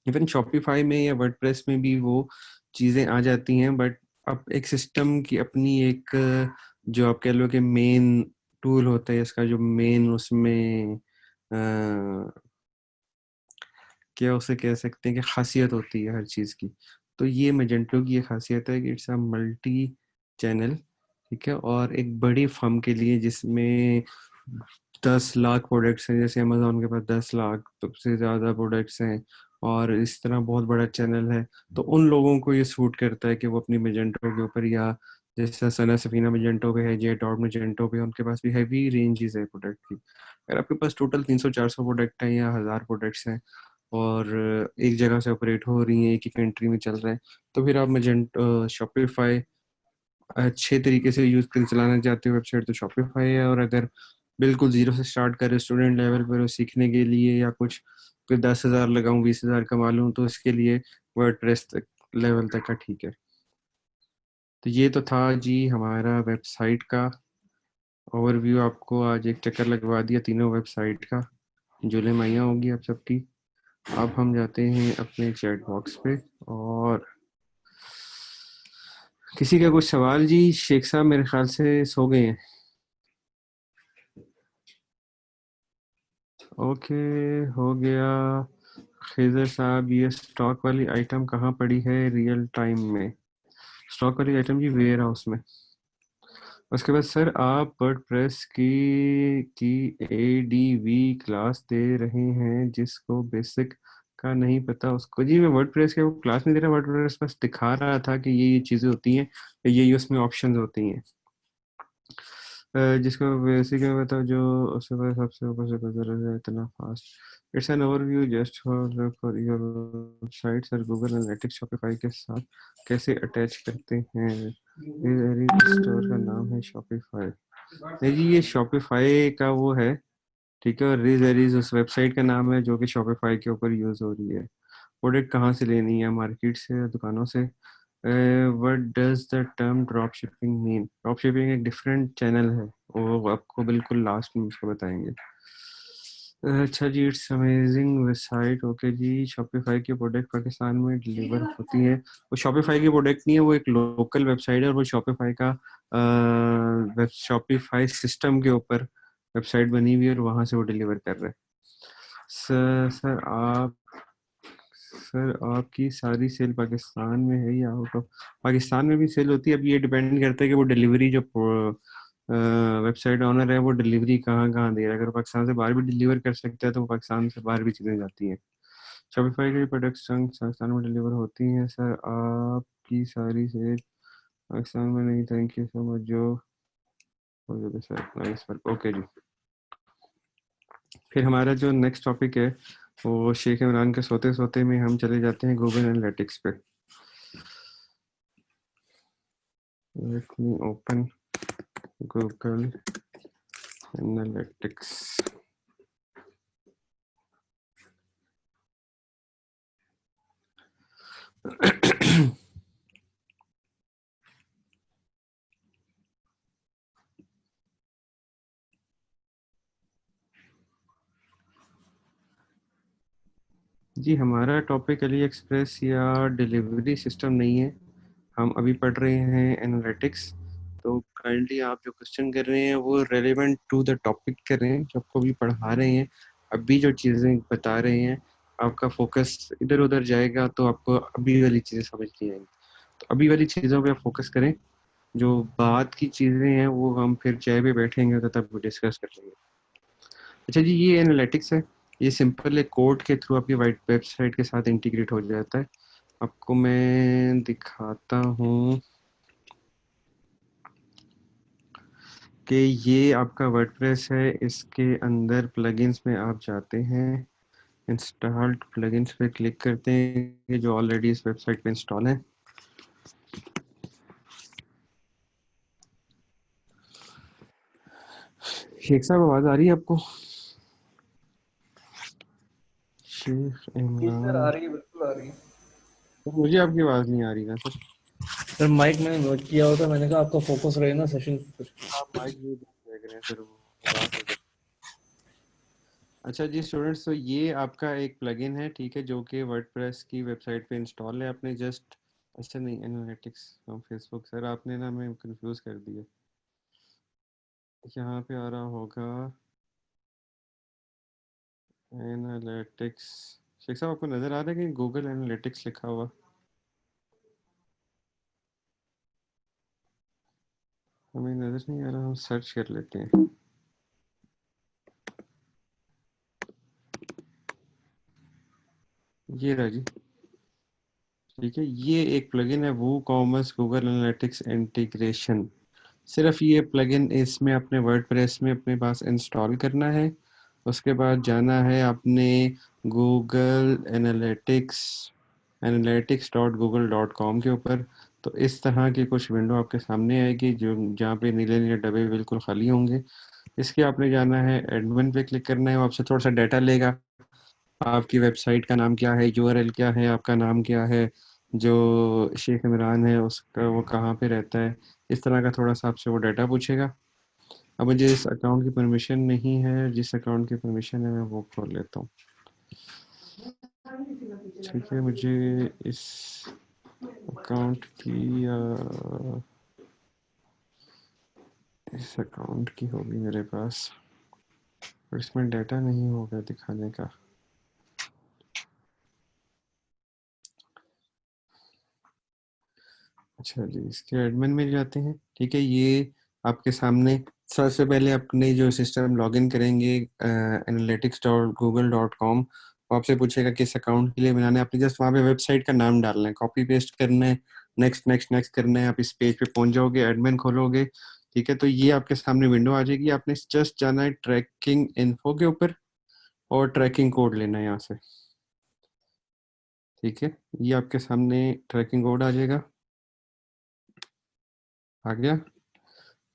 इवन शॉपिफाई में या वर्डप्रेस में भी वो चीज़ें आ जाती हैं, बट अब एक सिस्टम की अपनी एक जो आप कह लो कि मेन टूल होता है इसका, जो मेन उसमें क्या उसे कह सकते हैं कि खासियत होती है हर चीज़ की, तो ये मजेंटो की ये खासियत है कि इट्स अ मल्टी चैनल, ठीक है। और एक बड़ी फर्म के लिए जिसमें 10 लाख प्रोडक्ट्स हैं, जैसे अमेजोन के पास 10 लाख तो से ज़्यादा प्रोडक्ट्स हैं, और इस तरह बहुत बड़ा चैनल है, तो उन लोगों को ये सूट करता है कि वो अपनी मजेंटो के ऊपर, या जैसे सना सफीना मजेंटो पे है, जे डॉट मजेंटो पे, उनके पास भी हैवी रेंजेस है प्रोडक्ट की। अगर आपके पास टोटल 300-400 प्रोडक्ट हैं या 1000 प्रोडक्ट्स हैं, और एक जगह से ऑपरेट हो रही हैं, एक ही कंट्री में चल रहे हैं, तो फिर आप मजेंटो शॉपिफाई अच्छे तरीके से यूज कर चलाना चाहते हो वेबसाइट, तो शॉपिफाई है। और अगर बिल्कुल जीरो से स्टार्ट करें, स्टूडेंट लेवल पर सीखने के लिए, या कुछ फिर 10,000 लगाऊं, 20,000 कमा लूं, तो इसके लिए वर्डप्रेस तक लेवल तक का ठीक है। तो ये तो था जी हमारा वेबसाइट का ओवरव्यू, आपको आज एक चक्कर लगवा दिया तीनों वेबसाइट का, जुले मैया होगी आप सबकी। अब हम जाते हैं अपने चैट बॉक्स पे, और किसी का कुछ सवाल जी? शेख साहब मेरे ख्याल से सो गए हैं। ओके, हो गया। खिजर साहब, ये स्टॉक वाली आइटम कहाँ पड़ी है रियल टाइम में? स्टॉक वाली आइटम जी वेयर हाउस में। उसके बाद सर आप वर्डप्रेस की एडीवी क्लास दे रहे हैं, जिसको बेसिक का नहीं पता उसको? जी मैं वर्डप्रेस के वो क्लास नहीं दे रहा, वर्डप्रेस बस दिखा रहा था कि ये चीज़ें होती हैं, ये उसमें ऑप्शंस होती हैं। जिसको बेसिक में बताओ, जो उसके बाद सबसे ऊपर से गुजर है इतना fast. It's an overview just for your website. Sir Google analytics Shopify के साथ कैसे अटैच करते हैं? स्टोर का नाम है शॉपिफाई। नहीं जी, ये शॉपिफाई का वो है, ठीक है। और रिज एरीज उस वेबसाइट का नाम है जो कि शॉपिफाई के ऊपर यूज हो रही है। प्रोडक्ट कहाँ से लेनी है? मार्केट से या दुकानों से? What does the term drop shipping mean? Drop shipping एक डिफरेंट चैनल है, वो आपको बिल्कुल लास्ट में उसको बताएंगे। अच्छा जी, इट्स अमेजिंग वेबसाइट। ओके जी, शॉपिफाई की प्रोडक्ट पाकिस्तान में डिलीवर होती है। वो शॉपिफाई की प्रोडक्ट नहीं है, वो एक लोकल वेबसाइट है और वो शॉपिफाई का शॉपिफाई सिस्टम के ऊपर वेबसाइट बनी हुई है और वहां से वो डिलीवर कर रहे हैं। सर आपकी सारी सेल पाकिस्तान में है या आउट ऑफ पाकिस्तान में भी सेल होती है? अब ये डिपेंड करता है कि वो डिलीवरी जो वेबसाइट ओनर है वो डिलीवरी कहाँ कहाँ दे रहा है। अगर पाकिस्तान से बाहर भी डिलीवर कर सकता है तो वो पाकिस्तान से बाहर भी चीज़ें जाती हैं। शॉपिफाई की प्रोडक्ट्स पाकिस्तान में डिलीवर होती हैं। सर आपकी सारी सेल पाकिस्तान में नहीं। थैंक यू सो मच जो नाइस वर्क। ओके जी, फिर हमारा जो नेक्स्ट टॉपिक है वो शेख इमरान के सोते सोते में हम चले जाते हैं गूगल एनालिटिक्स पे। Let me open Google analytics. जी, हमारा टॉपिक अली एक्सप्रेस या डिलीवरी सिस्टम नहीं है, हम अभी पढ़ रहे हैं एनालिटिक्स। तो काइंडली आप जो क्वेश्चन कर रहे हैं वो रेलेवेंट टू द टॉपिक कर रहे हैं जो आपको अभी पढ़ा रहे हैं। अभी जो चीज़ें बता रहे हैं आपका फोकस इधर उधर जाएगा तो आपको अभी वाली चीज़ें समझ नहीं आएंगी। तो अभी वाली चीज़ों पे आप फोकस करें, जो बात की चीज़ें हैं वो हम फिर चाय पे बैठेंगे तो तब डिस्कस कर लेंगे। अच्छा जी, ये एनालिटिक्स है, ये सिंपल है, कोड के थ्रू आपकी वाइट वेबसाइट के साथ इंटीग्रेट हो जाता है। आपको मैं दिखाता हूँ कि ये आपका वर्डप्रेस है। इसके अंदर प्लगइन्स में आप जाते हैं, इंस्टॉल्ड प्लगइन्स पे क्लिक करते हैं जो ऑलरेडी इस वेबसाइट पे इंस्टॉल है। शेख साहब आवाज आ रही है आपको? शेख जी सर, इमरान। आ रही है, बिल्कुल आ रही है। तो मुझे आपकी आवाज नहीं आ रही ना सर। सर माइक मैंने नोट किया होता, मैंने कहा आपका फोकस रहे ना सेशन पर। आप माइक नहीं देख रहे हैं सर, वो आवाज हो जाए। अच्छा जी स्टूडेंट्स, तो ये आपका एक प्लगइन है, ठीक है, जो कि वर्डप्रेस की वेबसाइट पे इंस्टॉल है। आपने जस्ट, अच्छा नहीं, एनालिटिक्स फ्रॉम फेसबुक। सर आपने ना हमें कंफ्यूज कर दिया। यहाँ पे आ रहा होगा एनालिटिक्स। शेख साहब आपको नज़र आ रहा है कि गूगल एनालिटिक्स लिखा हुआ? हमें नज़र नहीं आ रहा, हम सर्च कर लेते हैं। ये रहा जी, ठीक है, ये एक प्लगइन है वो कॉमर्स गूगल एनालिटिक्स इंटीग्रेशन। सिर्फ ये प्लगइन इसमें अपने वर्डप्रेस में अपने पास इंस्टॉल करना है। उसके बाद जाना है अपने गूगल एनालिटिक्स analytics.google.com के ऊपर। तो इस तरह की कुछ विंडो आपके सामने आएगी जो जहाँ पे नीले नीले डब्बे बिल्कुल खाली होंगे। इसके आपने जाना है, एडमिन पे क्लिक करना है, वो आपसे थोड़ा सा डाटा लेगा। आपकी वेबसाइट का नाम क्या है, यूआरएल क्या है, आपका नाम क्या है, जो शेख इमरान है उसका वो कहाँ पे रहता है, इस तरह का थोड़ा सा आपसे वो डाटा पूछेगा। अब मुझे इस अकाउंट की परमिशन नहीं है, जिस अकाउंट की परमिशन है मैं वो खोल लेता हूँ। ठीक है, मुझे इस अकाउंट की इस अकाउंट की होगी मेरे पास, और इसमें डाटा नहीं होगा दिखाने का। अच्छा जी, इसके एडमिन में जाते हैं, ठीक है। ये आपके सामने सबसे पहले अपने जो सिस्टम लॉगिन करेंगे analytics.google.com, वो आपसे पूछेगा किस अकाउंट के लिए बनाना है। आपने जस्ट वहाँ पे वेबसाइट का नाम डालना है, कॉपी पेस्ट करना है, नेक्स्ट नेक्स्ट नेक्स्ट करना है। आप इस पेज पे पहुंच जाओगे, एडमिन खोलोगे, ठीक है। तो ये आपके सामने विंडो आ जाएगी। आपने जस्ट जाना है ट्रैकिंग इन्फो के ऊपर और ट्रैकिंग कोड लेना है यहाँ से, ठीक है। ये आपके सामने ट्रैकिंग कोड आ जाएगा, आ गया।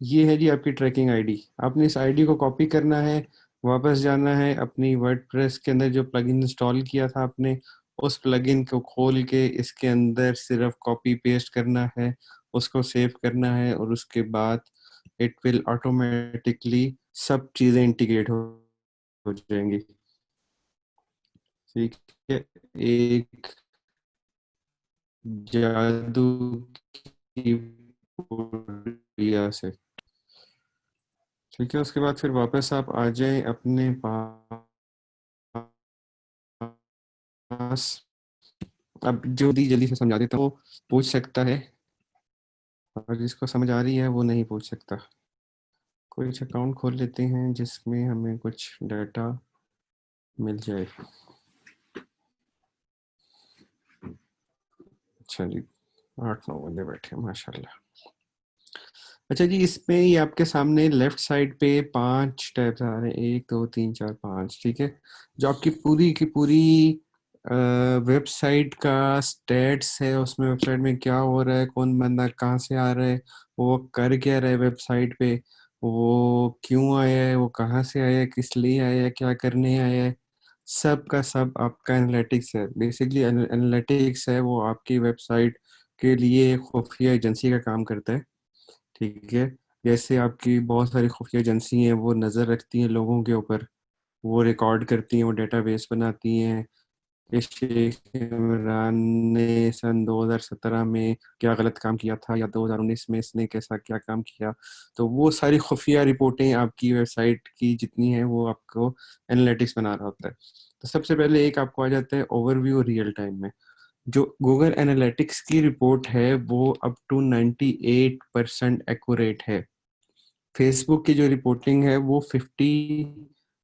ये है जी आपकी ट्रैकिंग आईडी। आपने इस आईडी को कॉपी करना है, वापस जाना है अपनी वर्डप्रेस के अंदर जो प्लगइन इंस्टॉल किया था आपने, उस प्लगइन को खोल के इसके अंदर सिर्फ कॉपी पेस्ट करना है, उसको सेव करना है, और उसके बाद इट विल ऑटोमेटिकली सब चीज़ें इंटीग्रेट हो हो जाएंगी। ठीक है, एक जादू की पुड़िया से। ठीक है, उसके बाद फिर वापस आप आ जाए अपने पास। अब जो दी जल्दी से समझा देता हूँ वो पूछ सकता है, और जिसको समझ आ रही है वो नहीं पूछ सकता। कुछ अकाउंट खोल लेते हैं जिसमें हमें कुछ डाटा मिल जाए। अच्छा जी, 8-9 बंदे बैठे हैं माशाल्लाह। अच्छा जी, इसमें ये आपके सामने लेफ्ट साइड पे 5 टैब्स आ रहे हैं, 1 2 3 4 5। ठीक है, जो आपकी पूरी की पूरी वेबसाइट का स्टेट्स है, उसमें वेबसाइट में क्या हो रहा है, कौन बंदा कहाँ से आ रहा है, वो कर क्या रहा है वेबसाइट पे, वो क्यों आया है, वो कहाँ से आया है, किस लिए आया है, क्या करने आया है, सब का सब आपका एनालिटिक्स है। बेसिकली एनालिटिक्स है वो आपकी वेबसाइट के लिए खुफिया एजेंसी का काम करता है। ठीक है, जैसे आपकी बहुत सारी खुफिया एजेंसी हैं, वो नज़र रखती हैं लोगों के ऊपर, वो रिकॉर्ड करती हैं, वो डेटाबेस बनाती हैं कि शेख इमरान ने सन 2017 में क्या गलत काम किया था, या 2019 में इसने कैसा क्या काम किया। तो वो सारी खुफिया रिपोर्टें आपकी वेबसाइट की जितनी हैं वो आपको एनालिटिक्स बना रहा होता है। तो सबसे पहले एक आपको आ जाता है ओवरव्यू रियल टाइम में। जो गूगल एनालिटिक्स की रिपोर्ट है वो अप टू 98% एक्यूरेट है। फेसबुक की जो रिपोर्टिंग है वो 50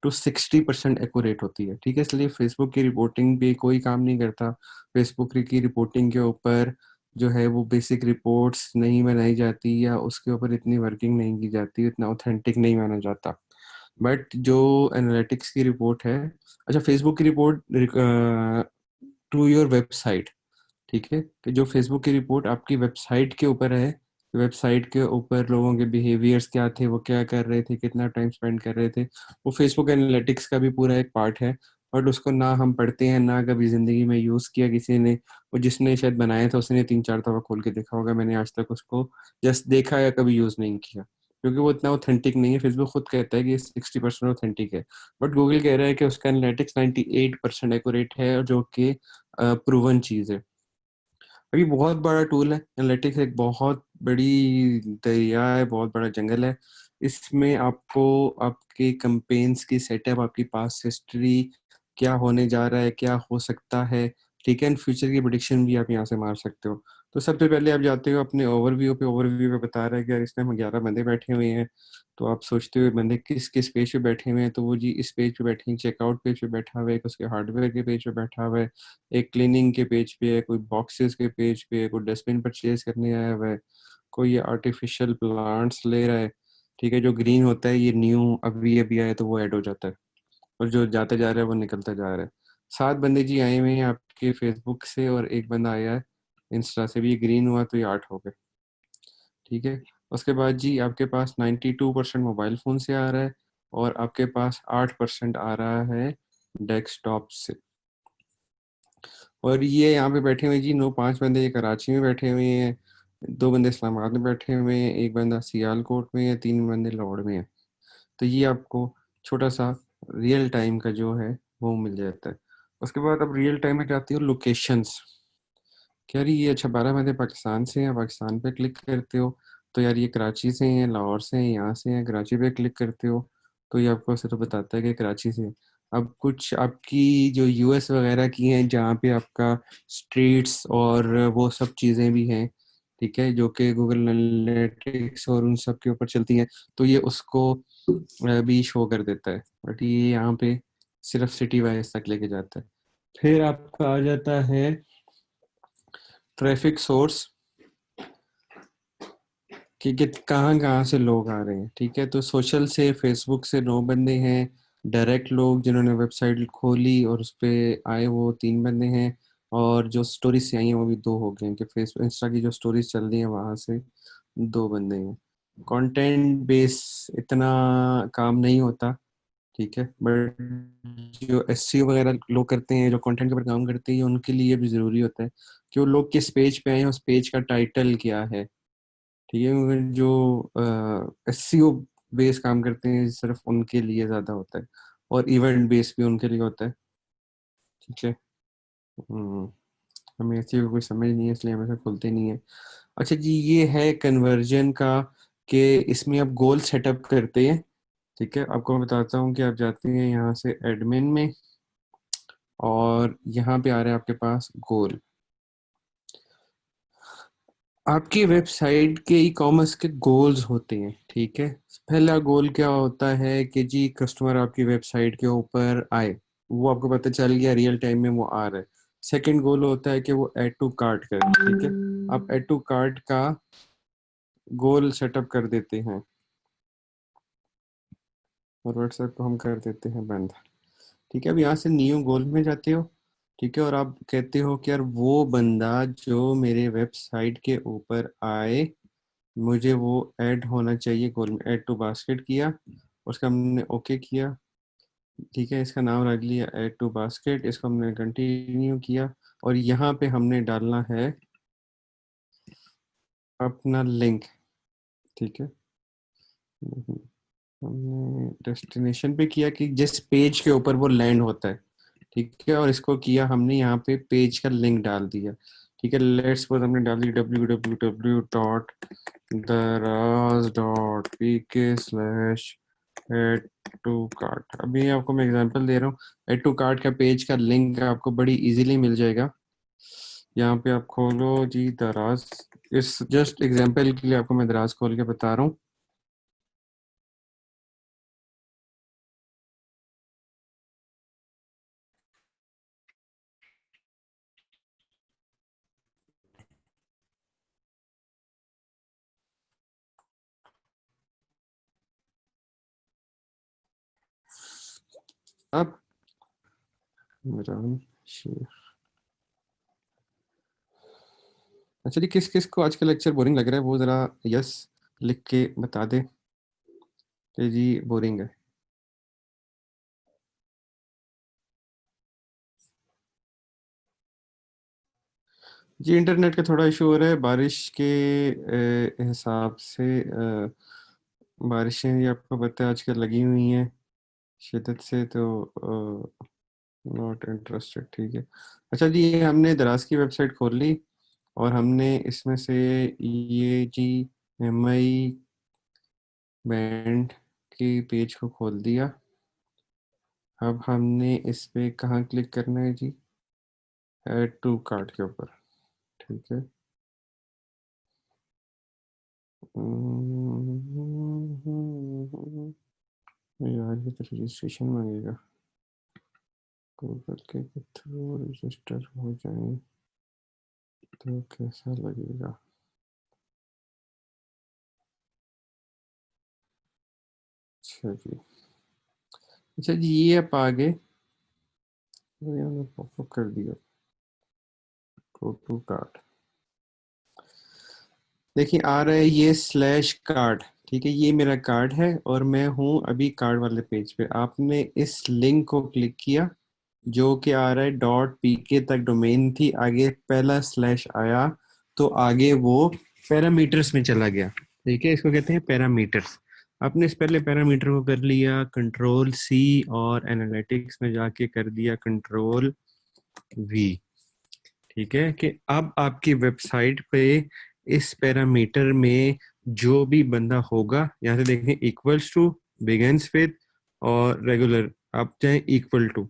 to 60% एक्यूरेट होती है। ठीक है, इसलिए फेसबुक की रिपोर्टिंग भी कोई काम नहीं करता। फेसबुक की रिपोर्टिंग के ऊपर जो है वो बेसिक रिपोर्ट्स नहीं बनाई जाती, या उसके ऊपर इतनी वर्किंग नहीं की जाती, इतना ऑथेंटिक नहीं माना जाता। बट जो एनालिटिक्स की रिपोर्ट है, अच्छा फेसबुक की रिपोर्ट टू योर वेबसाइट। ठीक है, कि जो फेसबुक की रिपोर्ट आपकी वेबसाइट के ऊपर है, वेबसाइट के ऊपर लोगों के बिहेवियर्स क्या थे, वो क्या कर रहे थे, कितना टाइम स्पेंड कर रहे थे, वो फेसबुक एनालिटिक्स का भी पूरा एक पार्ट है। बट उसको ना हम पढ़ते हैं, ना कभी जिंदगी में यूज किया किसी ने। वो जिसने शायद बनाया था उसने 3-4 दफा खोल के देखा होगा, मैंने आज तक उसको जस्ट देखा या कभी यूज नहीं किया, क्योंकि वो इतना ऑथेंटिक नहीं है। फेसबुक खुद कहता है कि 60% ऑथेंटिक है, बट गूगल कह रहा है कि उसका एनालिटिक्स 98% एक्यूरेट है, और जो कि प्रूवन चीज है। अभी बहुत बड़ा टूल है एनालिटिक्स, एक बहुत बड़ी दरिया है, बहुत बड़ा जंगल है। इसमें आपको आपके कैंपेन्स की सेटअप, आपकी पास्ट हिस्ट्री, क्या होने जा रहा है, क्या हो सकता है, ठीक है, एंड फ्यूचर की प्रिडिक्शन भी आप यहाँ से मार सकते हो। तो सबसे पहले आप जाते हो अपने ओवरव्यू पे। ओवरव्यू पे बता रहा है कि यार इसमें हम 11 बंदे बैठे हुए हैं। तो आप सोचते हुए बंदे किस किस पेज पे बैठे हुए हैं, तो वो जी इस पेज पे बैठे हैं, चेकआउट पेज पे बैठा हुआ है, एक उसके हार्डवेयर के पेज पे बैठा हुआ है, एक क्लीनिंग के पेज पे है, कोई बॉक्सेस के पेज पे है, कोई डस्टबिन परचेज करने आया हुआ है, कोई ये आर्टिफिशियल प्लांट्स ले रहा है। ठीक है, जो ग्रीन होता है ये न्यू अभी अभी आया तो वो ऐड हो जाता है, और जो जाते जा रहा है वो निकलता जा रहा है। 7 बंदे जी आए हुए हैं आपके फेसबुक से, और एक बंदा आया है इंस्टा से भी। ये ग्रीन हुआ तो ये 8 हो गए। ठीक है, उसके बाद जी आपके पास 92% मोबाइल फ़ोन से आ रहा है, और आपके पास 8% आ रहा है डेस्कटॉप से। और ये यहाँ पे बैठे हुए जी 5 बंदे ये कराची में बैठे हुए हैं, 2 बंदे इस्लामाबाद में बैठे हुए हैं, एक बंदा सियालकोट में है, 3 बंदे लाहौर में है। तो ये आपको छोटा सा रियल टाइम का जो है वो मिल जाता है। उसके बाद अब रियल टाइम में जाती हो लोकेशंस। कि यार ये अच्छा 12 बंदे पाकिस्तान से हैं, पाकिस्तान पे क्लिक करते हो तो यार ये कराची से हैं, लाहौर से हैं, यहाँ से हैं। कराची पे क्लिक करते हो तो ये आपको सिर्फ बताता है कि कराची से है। अब कुछ आपकी जो यूएस वगैरह की हैं, जहाँ पे आपका स्ट्रीट्स और वो सब चीज़ें भी हैं, ठीक है, जो कि गूगल एनालिटिक्स और उन सब के ऊपर चलती हैं, तो ये उसको भी शो कर देता है। बट ये यहाँ पे सिर्फ सिटी वाइज तक लेके जाता है। फिर आपका आ जाता है ट्रैफिक सोर्स, कि कहाँ कहाँ से लोग आ रहे हैं। ठीक है, तो सोशल से फेसबुक से 9 बंदे हैं, डायरेक्ट लोग जिन्होंने वेबसाइट खोली और उस पे आए वो 3 बंदे हैं, और जो स्टोरीज से आई हैं वो भी 2 हो गए हैं, कि फेसबुक इंस्टा की जो स्टोरीज चल रही हैं वहाँ से 2 बंदे हैं। कंटेंट बेस इतना काम नहीं होता, ठीक है, बट जो एसईओ वगैरह लोग करते हैं, जो कंटेंट के ऊपर काम करते हैं, उनके लिए भी ज़रूरी होता है कि वो लोग किस पेज पे आए हैं, उस पेज का टाइटल क्या है। ठीक है, मगर जो एसईओ बेस काम करते हैं सिर्फ उनके लिए ज़्यादा होता है। और इवेंट बेस भी उनके लिए होता है। ठीक है। हमें ऐसी कोई समझ नहीं है, इसलिए हम ऐसे खुलते नहीं है। अच्छा जी, ये है कन्वर्जन का, कि इसमें आप गोल सेटअप करते हैं। ठीक है, आपको मैं बताता हूँ कि आप जाते हैं यहाँ से एडमिन में, और यहाँ पे आ रहा है आपके पास गोल। आपकी वेबसाइट के ई कॉमर्स के गोल्स होते हैं। ठीक है, पहला गोल क्या होता है कि जी कस्टमर आपकी वेबसाइट के ऊपर आए, वो आपको पता चल गया रियल टाइम में वो आ रहा है। सेकंड गोल होता है कि वो ऐड टू कार्ट करे। ठीक है, आप ऐड टू कार्ट का गोल सेटअप कर देते हैं, और व्हाट्सएप को हम कर देते हैं बंद। ठीक है, अब यहाँ से न्यू गोल में जाते हो। ठीक है, और आप कहते हो कि यार वो बंदा जो मेरे वेबसाइट के ऊपर आए, मुझे वो ऐड होना चाहिए गोल में। ऐड टू बास्केट किया, उसका हमने ओके किया। ठीक है, इसका नाम रख लिया ऐड टू बास्केट, इसको हमने कंटिन्यू किया, और यहाँ पे हमने डालना है अपना लिंक। ठीक है, हमने डेस्टिनेशन पे किया कि जिस पेज के ऊपर वो लैंड होता है। ठीक है, और इसको किया हमने यहाँ पे पेज का लिंक डाल दिया। ठीक है, लेट्स सपोज हमने डाल दी www.daraz.pk/add to cart। अभी आपको मैं एग्जांपल दे रहा हूँ। ऐड टू कार्ट का पेज का लिंक आपको बड़ी इजीली मिल जाएगा। यहाँ पे आप खोलो जी दराज, इस जस्ट एग्जांपल के लिए आपको मैं दराज खोल के बता रहा हूँ। अब इमरान शेख, अच्छा जी, किस किस को आज का लेक्चर बोरिंग लग रहा है वो जरा यस लिख के बता दे कि जी बोरिंग है। जी इंटरनेट का थोड़ा इशू हो रहा है बारिश के हिसाब से। बारिशें ये आपको पता है आजकल लगी हुई हैं शिद्दत से, तो नॉट इंटरेस्टेड। ठीक है, अच्छा जी, ये हमने दराज की वेबसाइट खोल ली, और हमने इसमें से ये जी MI बैंड के पेज को खोल दिया। अब हमने इस पे कहाँ क्लिक करना है जी, ऐड टू कार्ट के ऊपर। ठीक है, यार ये तो रजिस्ट्रेशन मांगेगा, गूगल के थ्रू रजिस्टर हो जाए तो कैसा लगेगा। अच्छा जी, अच्छा जी, ये आप आगे पॉपअप कर दिया गो टू कार्ट। देखिए आ रहा है ये स्लैश कार्ड। ठीक है, ये मेरा कार्ड है और मैं हूँ अभी कार्ड वाले पेज पे। आपने इस लिंक को क्लिक किया जो कि आ रहा है .pk तक डोमेन थी, आगे पहला स्लैश आया तो आगे वो पैरामीटर्स में चला गया। ठीक है, इसको कहते हैं पैरामीटर्स। आपने इस पहले पैरामीटर को कर लिया Ctrl+C, और एनालिटिक्स में जाके कर दिया Ctrl+V। ठीक है, कि अब आपकी वेबसाइट पे इस पैरामीटर में जो भी बंदा होगा, यहाँ से देखें इक्वल्स टू, बिगिंस विद, और रेगुलर, आप चाहे इक्वल टू,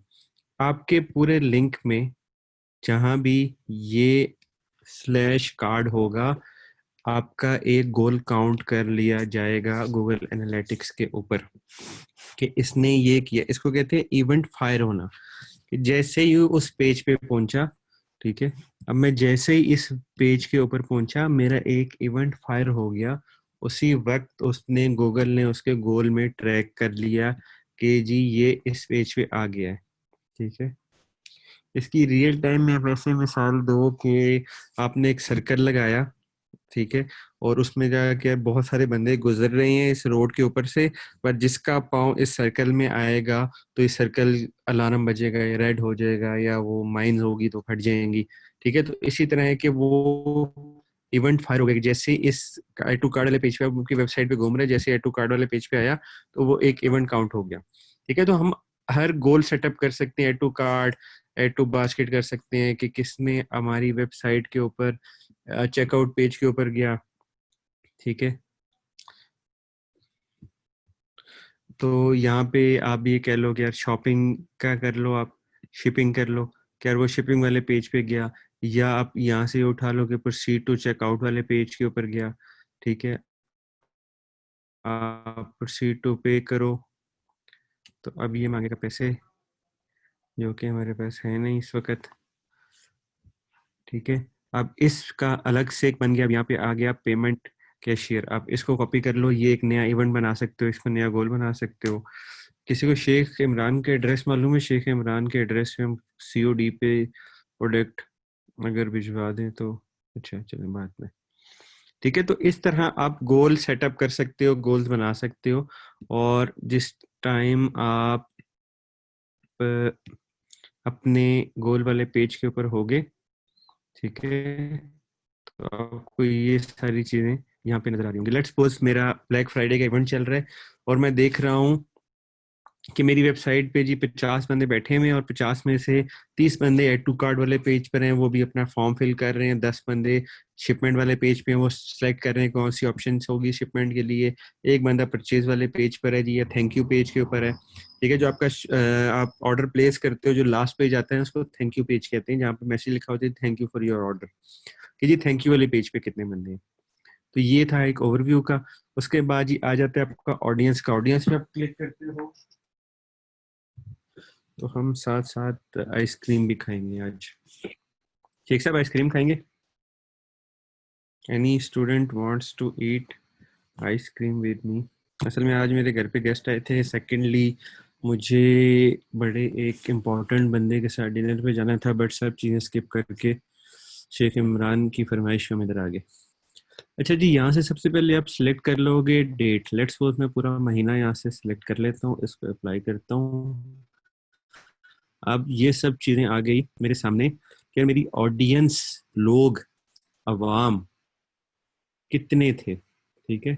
आपके पूरे लिंक में जहां भी ये स्लैश कार्ड होगा, आपका एक गोल काउंट कर लिया जाएगा गूगल एनालिटिक्स के ऊपर कि इसने ये किया। इसको कहते हैं इवेंट फायर होना, कि जैसे ही उस पेज पे पहुंचा, ठीक है, अब मैं जैसे ही इस पेज के ऊपर पहुंचा मेरा एक इवेंट फायर हो गया, उसी वक्त उसने गूगल ने उसके गोल में ट्रैक कर लिया कि जी ये इस पेज पे आ गया है। ठीक है, इसकी रियल टाइम में आप ऐसे मिसाल दो कि आपने एक सर्कल लगाया, ठीक है, और उसमें जाके बहुत सारे बंदे गुजर रहे हैं इस रोड के ऊपर से, पर जिसका पाँव इस सर्कल में आएगा तो इस सर्कल अलार्म बजेगा या रेड हो जाएगा या वो माइन होगी तो फट जाएंगी। ठीक है, तो इसी तरह है कि वो इवेंट फायर हो गया कि जैसे इस ऐड टू कार्ड वाले पेज पे, आपकी वेबसाइट पे घूम रहे, जैसे ऐड टू कार्ड वाले पेज पे आया तो वो एक इवेंट काउंट हो गया। ठीक है, तो हम हर गोल सेटअप कर सकते हैं, add to cart, add to basket कर सकते हैं कि किसने हमारी वेबसाइट के ऊपर चेकआउट पेज के ऊपर गया, ठीक है। तो यहाँ पे आप ये कह लो कि यार शॉपिंग का कर लो, आप शिपिंग कर लो कि यार वो शिपिंग वाले पेज पे गया, या आप यहाँ से उठा लो कि प्रोसीड टू चेकआउट वाले पेज के ऊपर गया, ठीक है। आप प्रोसीड टू पे करो, तो अब ये मांगेगा पैसे जो कि हमारे पास है नहीं इस वक्त, ठीक है। अब इसका अलग से एक बन गया, अब यहाँ पे आ गया पेमेंट कैशियर। आप इसको कॉपी कर लो, ये एक नया इवेंट बना सकते हो, इसको नया गोल बना सकते हो। किसी को शेख इमरान के एड्रेस मालूम है? शेख इमरान के एड्रेस पे हम COD पे प्रोडक्ट अगर भिजवा दें तो अच्छा चले बाद में, ठीक है। तो इस तरह आप गोल सेटअप कर सकते हो, गोल्स बना सकते हो, और जिस टाइम आप अपने गोल वाले पेज के ऊपर होगे, ठीक है, तो आपको ये सारी चीजें यहाँ पे नजर आ रही होंगी। लेट्स सपोज मेरा ब्लैक फ्राइडे का इवेंट चल रहा है और मैं देख रहा हूँ कि मेरी वेबसाइट पे जी 50 बंदे बैठे हुए हैं और 50 में से 30 बंदे ऐड टू कार्ड वाले पेज पर हैं, वो भी अपना फॉर्म फिल कर रहे हैं। 10 बंदे शिपमेंट वाले पेज पे हैं, वो सिलेक्ट कर रहे हैं कौन सी ऑप्शन होगी शिपमेंट के लिए। एक बंदा परचेज वाले पेज पर है जी, या थैंक यू पेज के ऊपर है, ठीक है। जो आपका आप ऑर्डर प्लेस करते हो, जो लास्ट पेज आता है उसको थैंक यू पेज कहते हैं, जहाँ पे मैसेज लिखा होता है thank you for your order, कि जी थैंक यू वाले पेज पे कितने बंदे हैं। तो ये था एक ओवरव्यू का। उसके बाद जी आ जाता है आपका ऑडियंस का। ऑडियंस पे आप क्लिक करते हो तो हम साथ साथ आइसक्रीम भी खाएंगे आज। शेख साहब आइसक्रीम खाएंगे? Any student wants to eat ice cream with me? असल में आज मेरे घर पे गेस्ट आए थे। सेकेंडली मुझे बड़े एक इम्पोर्टेंट बंदे के साथ डिनर पे जाना था, बट सब चीज़ें स्किप करके शेख इमरान की फरमाइश में इधर आ गए। अच्छा जी, यहाँ से सबसे पहले आप सिलेक्ट कर लोगे डेट। लेट्स सपोज मैं पूरा महीना यहाँ से सिलेक्ट कर लेता हूँ, इसको अप्लाई करता हूँ। अब ये सब चीजें आ गई मेरे सामने कि मेरी ऑडियंस, लोग, अवाम कितने थे, ठीक है।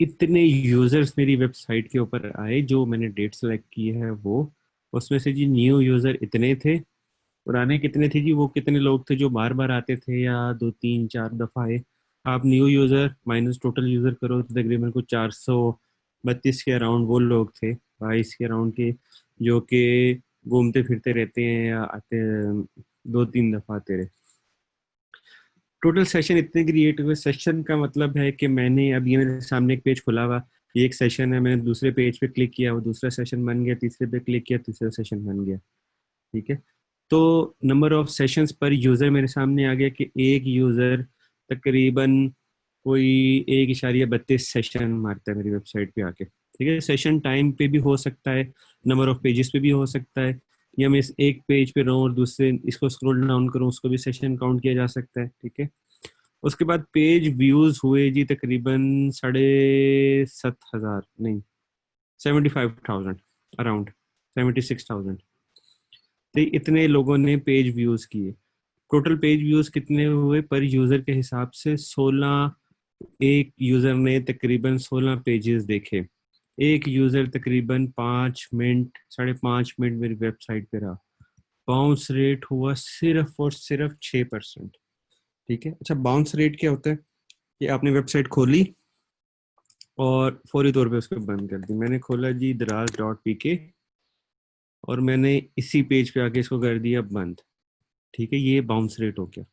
इतने यूजर्स मेरी वेबसाइट के ऊपर आए जो मैंने डेट सेलेक्ट की है वो। उसमें से जी न्यू यूजर इतने थे, पुराने कितने थे जी, वो कितने लोग थे जो बार बार आते थे या 2 3 4 दफा आए। आप new user minus total user करो तो तकरीबन कुछ 432 के अराउंड वो लोग थे, 22 के अराउंड के, जो कि घूमते फिरते रहते हैं या आते 2 3 दफा आते रहे। टोटल सेशन इतने क्रिएट हुए। सेशन का मतलब है कि मैंने, अब ये मेरे सामने एक पेज खुला हुआ, ये एक सेशन है, मैंने दूसरे पेज पे क्लिक किया, वो दूसरा सेशन बन गया, तीसरे पे क्लिक किया, तीसरा सेशन बन गया, ठीक है। तो नंबर ऑफ सेशंस पर यूजर मेरे सामने आ गया कि एक यूजर तकरीबन कोई 1.32 सेशन मारता है मेरी वेबसाइट पे आके, ठीक है। सेशन टाइम पे भी हो सकता है, नंबर ऑफ पेजेस पे भी हो सकता है, या मैं इस एक पेज पे रहूँ और दूसरे इसको स्क्रॉल डाउन करूँ, उसको भी सेशन काउंट किया जा सकता है, ठीक है। उसके बाद पेज व्यूज हुए जी तकरीबन 7,500, नहीं 75,000 अराउंड, 76,000। तो इतने लोगों ने पेज व्यूज किए। टोटल पेज व्यूज कितने हुए पर यूजर के हिसाब से? 16। एक यूजर ने तकरीबन 16 पेजेस देखे। एक यूजर तकरीबन 5 मिनट, 5.5 मिनट मेरी वेबसाइट पे रहा। बाउंस रेट हुआ सिर्फ और सिर्फ 6%, ठीक है। अच्छा, बाउंस रेट क्या होता है? कि आपने वेबसाइट खोली और फौरी तौर पे उसको बंद कर दी। मैंने खोला जी दराज.pk और मैंने इसी पेज पे आके इसको कर दिया बंद, ठीक है। ये बाउंस रेट हो गया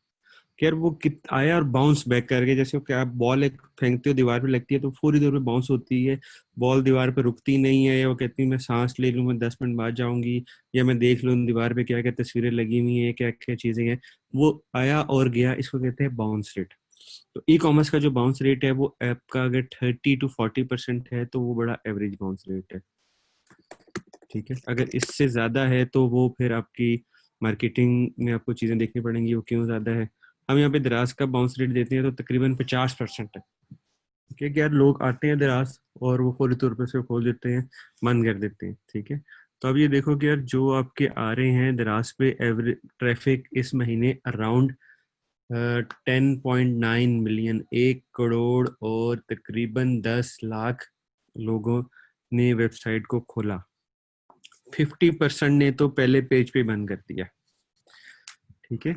कि यार वो कित आया और बाउंस बैक करके, जैसे कि आप बॉल एक फेंकते हो दीवार पे लगती है तो पूरी देर में बाउंस होती है, बॉल दीवार पे रुकती नहीं है, या वो कहती है मैं सांस ले लूँ, मैं 10 मिनट बाद जाऊंगी, या मैं देख लूँ दीवार पे क्या क्या तस्वीरें लगी हुई हैं, क्या क्या चीजें हैं। वो आया और गया, इसको कहते हैं बाउंस रेट। तो ई कॉमर्स का जो बाउंस रेट है वो ऐप का अगर 30 to 40% है तो वो बड़ा एवरेज बाउंस रेट है, ठीक है। अगर इससे ज्यादा है तो वो फिर आपकी मार्केटिंग में आपको चीजें देखनी पड़ेंगी वो क्यों ज्यादा है। हम यहाँ पे दराज का बाउंस रेट देते हैं तो तकरीबन 50% है, ठीक है। यार लोग आते हैं दराज और वो फौरी तौर पर से खोल देते हैं, बंद कर देते हैं, ठीक है। तो अब ये देखो कि यार जो आपके आ रहे हैं दराज पे एवरेज ट्रैफिक इस महीने अराउंड 10.9 मिलियन, 1 करोड़ और तकरीबन 10 लाख लोगों ने वेबसाइट को खोला, 50% ने तो पहले पेज पे बंद कर दिया, ठीक है,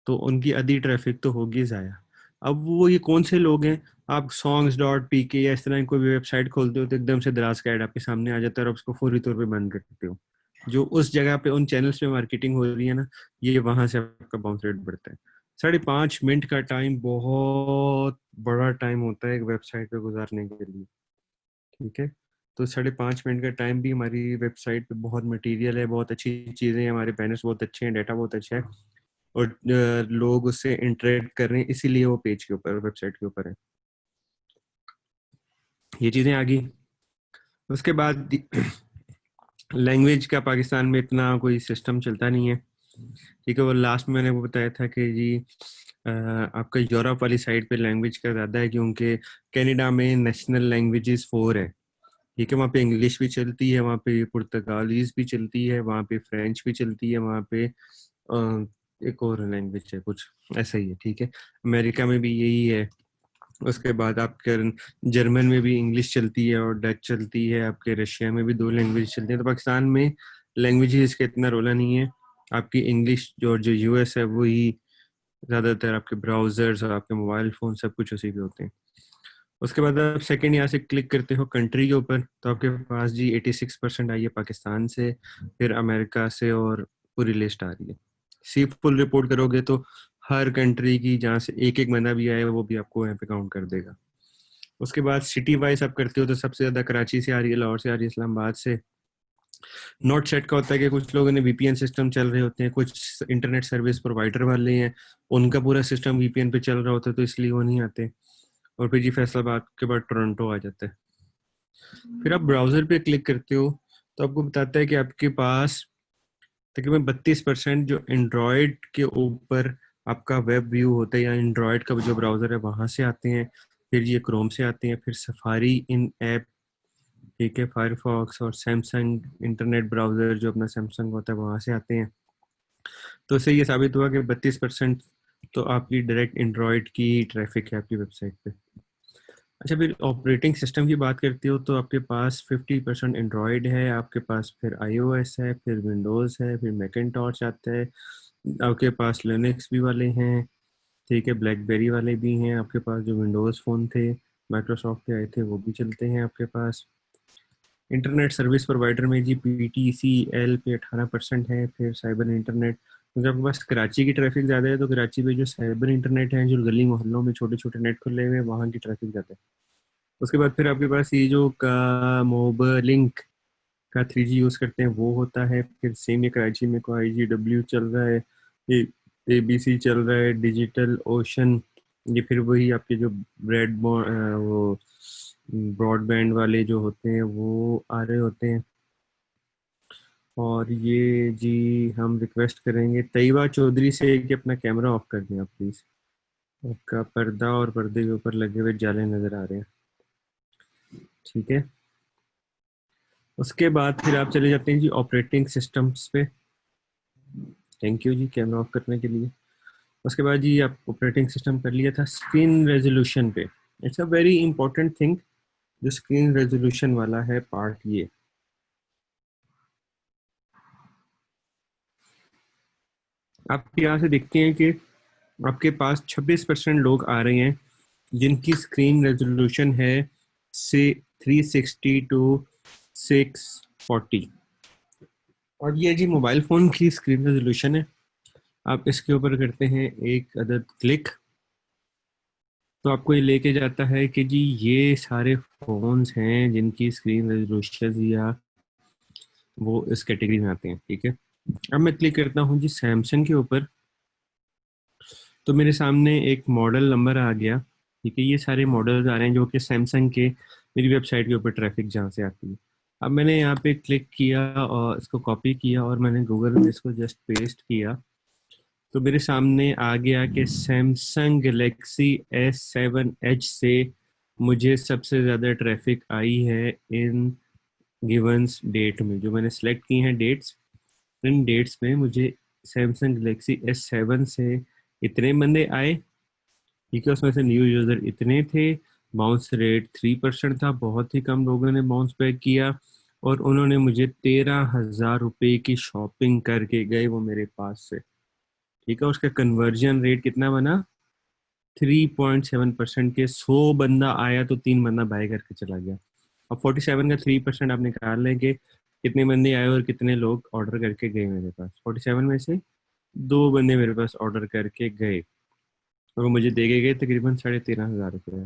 तो उनकी आधी ट्रैफिक तो होगी ज़ाया। अब वो ये कौन से लोग हैं, आप songs.pk या इस तरह की कोई भी वेबसाइट खोलते हो तो एकदम से दराज का ऐड आपके सामने आ जाता है और आप उसको फौरी तौर पे बंद करते हो। जो उस जगह पे उन चैनल्स पे मार्केटिंग हो रही है ना, ये वहां से आपका बाउंस रेट बढ़ता है। 5.5 मिनट का टाइम बहुत बड़ा टाइम होता है एक वेबसाइट पे गुजारने के लिए, ठीक है। तो 5.5 मिनट का टाइम भी हमारी वेबसाइट पे बहुत मटेरियल है, बहुत अच्छी चीज़ें हैं, हमारे बैनर्स बहुत अच्छे हैं, डाटा बहुत अच्छा है, और लोग उससे इंटरेक्ट कर रहे हैं, इसीलिए वो पेज के ऊपर, वेबसाइट के ऊपर है। ये चीज़ें आ गई। उसके बाद लैंग्वेज का पाकिस्तान में इतना कोई सिस्टम चलता नहीं है, ठीक है। वो लास्ट में मैंने वो बताया था कि जी आपका यूरोप वाली साइड पे लैंग्वेज का ज़्यादा है, क्योंकि कनाडा में नेशनल लैंग्वेजेस 4 है, ठीक है। वहाँ पे इंग्लिश भी चलती है, वहाँ पे पुर्तगालीज भी चलती है, वहाँ पे फ्रेंच भी चलती है, वहाँ पे एक और लैंग्वेज है कुछ ऐसा ही है, ठीक है। अमेरिका में भी यही है। उसके बाद आपके जर्मन में भी इंग्लिश चलती है और डच चलती है, आपके रशिया में भी 2 लैंग्वेज चलती है। तो पाकिस्तान में लैंग्वेजेस का इतना रोला नहीं है, आपकी इंग्लिश जो यूएस है वही ज़्यादातर, आपके ब्राउजर्स और आपके मोबाइल फ़ोन सब कुछ उसी पे होते हैं। उसके बाद आप सेकंड यहाँ से क्लिक करते हो कंट्री के ऊपर, तो आपके पास जी 86% आई है पाकिस्तान से, फिर अमेरिका से, और पूरी लिस्ट आ रही है। सी फुल रिपोर्ट करोगे तो हर कंट्री की जहाँ से एक एक बंदा भी आया वो भी आपको यहाँ पे काउंट कर देगा। उसके बाद सिटी वाइज आप करते हो तो सबसे ज़्यादा कराची से आ रही है, लाहौर से आ रही है, इस्लामाबाद से। नॉट सेट का होता है कि कुछ लोगों ने वीपीएन सिस्टम चल रहे होते हैं, कुछ इंटरनेट सर्विस प्रोवाइडर वाले हैं उनका पूरा सिस्टम वीपीएन पे चल रहा होता है, तो इसलिए वो नहीं आते। और फिर जी फैसलाबाद के बाद टोरंटो आ जाता है। फिर आप ब्राउजर पे क्लिक करते हो तो आपको बताता है कि आपके पास तकरीबन 32% जो एंड्रॉयड के ऊपर आपका वेब व्यू होता है या एंड्रॉयड का जो ब्राउजर है वहां से आते हैं, फिर ये क्रोम से आते हैं, फिर सफारी इन ऐप, ठीक है, फायरफॉक्स, और सैमसंग इंटरनेट ब्राउजर जो अपना सैमसंग होता है वहां से आते हैं। तो इससे ये साबित हुआ कि 32% तो आपकी डायरेक्ट एंड्रॉयड की ट्रैफिक है आपकी वेबसाइट पे। अच्छा, फिर ऑपरेटिंग सिस्टम की बात करती हो तो आपके पास 50% एंड्रॉयड है, आपके पास फिर iOS है, फिर विंडोज़ है, फिर मैकिन्टॉश आता है, आपके पास लिनक्स भी वाले हैं, ठीक है, ब्लैकबेरी वाले भी हैं, आपके पास जो विंडोज़ फ़ोन थे माइक्रोसॉफ्ट के आए थे वो भी चलते हैं आपके पास। इंटरनेट सर्विस प्रोवाइडर में जी PTCL पे 18% है, फिर साइबर इंटरनेट, क्योंकि आपके पास कराची की ट्रैफिक ज़्यादा है तो कराची पे जो साइबर इंटरनेट है, जो गली मोहल्लों में छोटे छोटे नेट खुले हुए हैं वहाँ की ट्रैफिक ज़्यादा है। उसके बाद फिर आपके पास ये जो का मोबलिंक का 3G यूज़ करते हैं वो होता है, फिर सेम ये कराची में को IGW चल रहा है, ये ABC चल रहा है, डिजिटल ओशन, ये फिर वही आपके जो वो ब्रॉडबैंड वाले जो होते हैं वो आ रहे होते हैं। और ये जी हम रिक्वेस्ट करेंगे तैयबा चौधरी से कि अपना कैमरा ऑफ कर दें आप प्लीज़, आपका पर्दा और पर्दे के ऊपर लगे हुए जाले नज़र आ रहे हैं, ठीक है। उसके बाद फिर आप चले जाते हैं जी ऑपरेटिंग सिस्टम्स पे। थैंक यू जी कैमरा ऑफ करने के लिए। उसके बाद जी आप ऑपरेटिंग सिस्टम कर लिया था, स्क्रीन रेजोल्यूशन पे। It's a very important thing जो स्क्रीन रेजोल्यूशन वाला है पार्ट। ये आप यहाँ से देखते हैं कि आपके पास 26% लोग आ रहे हैं जिनकी स्क्रीन रेजोल्यूशन है से 360 टू 640, और ये जी मोबाइल फ़ोन की स्क्रीन रेजोल्यूशन है। आप इसके ऊपर करते हैं एक अदद क्लिक तो आपको ये लेके जाता है कि जी ये सारे फ़ोन्स हैं जिनकी स्क्रीन रेजोल्यूशन या वो इस कैटेगरी में आते हैं, ठीक है। अब मैं क्लिक करता हूँ जी सैमसंग के ऊपर, तो मेरे सामने एक मॉडल नंबर आ गया, ठीक है। ये सारे मॉडल्स आ रहे हैं जो कि सैमसंग के मेरी वेबसाइट के ऊपर ट्रैफिक जहाँ से आती है। अब मैंने यहाँ पे क्लिक किया और इसको कॉपी किया और मैंने गूगल में इसको जस्ट पेस्ट किया, तो मेरे सामने आ गया कि सैमसंग गैलेक्सी S7 Edge से मुझे सबसे ज़्यादा ट्रैफिक आई है इन गिवंस डेट में। जो मैंने सेलेक्ट की हैं डेट्स, इन डेट्स में मुझे सैमसंग गैलेक्सी S7 से इतने बंदे आए, ठीक है। उसमें से न्यू यूज़र इतने थे, बाउंस रेट 3% था, बहुत ही कम लोगों ने बाउंस बैक किया, और उन्होंने मुझे 13,000 रुपये की शॉपिंग करके गए वो मेरे पास से। ठीक है, उसका कन्वर्जन रेट कितना बना, 3.7% के। 100 बंदा आया तो 3 बंदा बाय करके चला गया। अब 47 का 3% आप निकाल लें कि कितने बंदे आए और कितने लोग ऑर्डर करके गए मेरे पास। 47 में से 2 बंदे मेरे पास ऑर्डर करके गए और वो मुझे दे के गए तकरीबन 13,500 रुपये।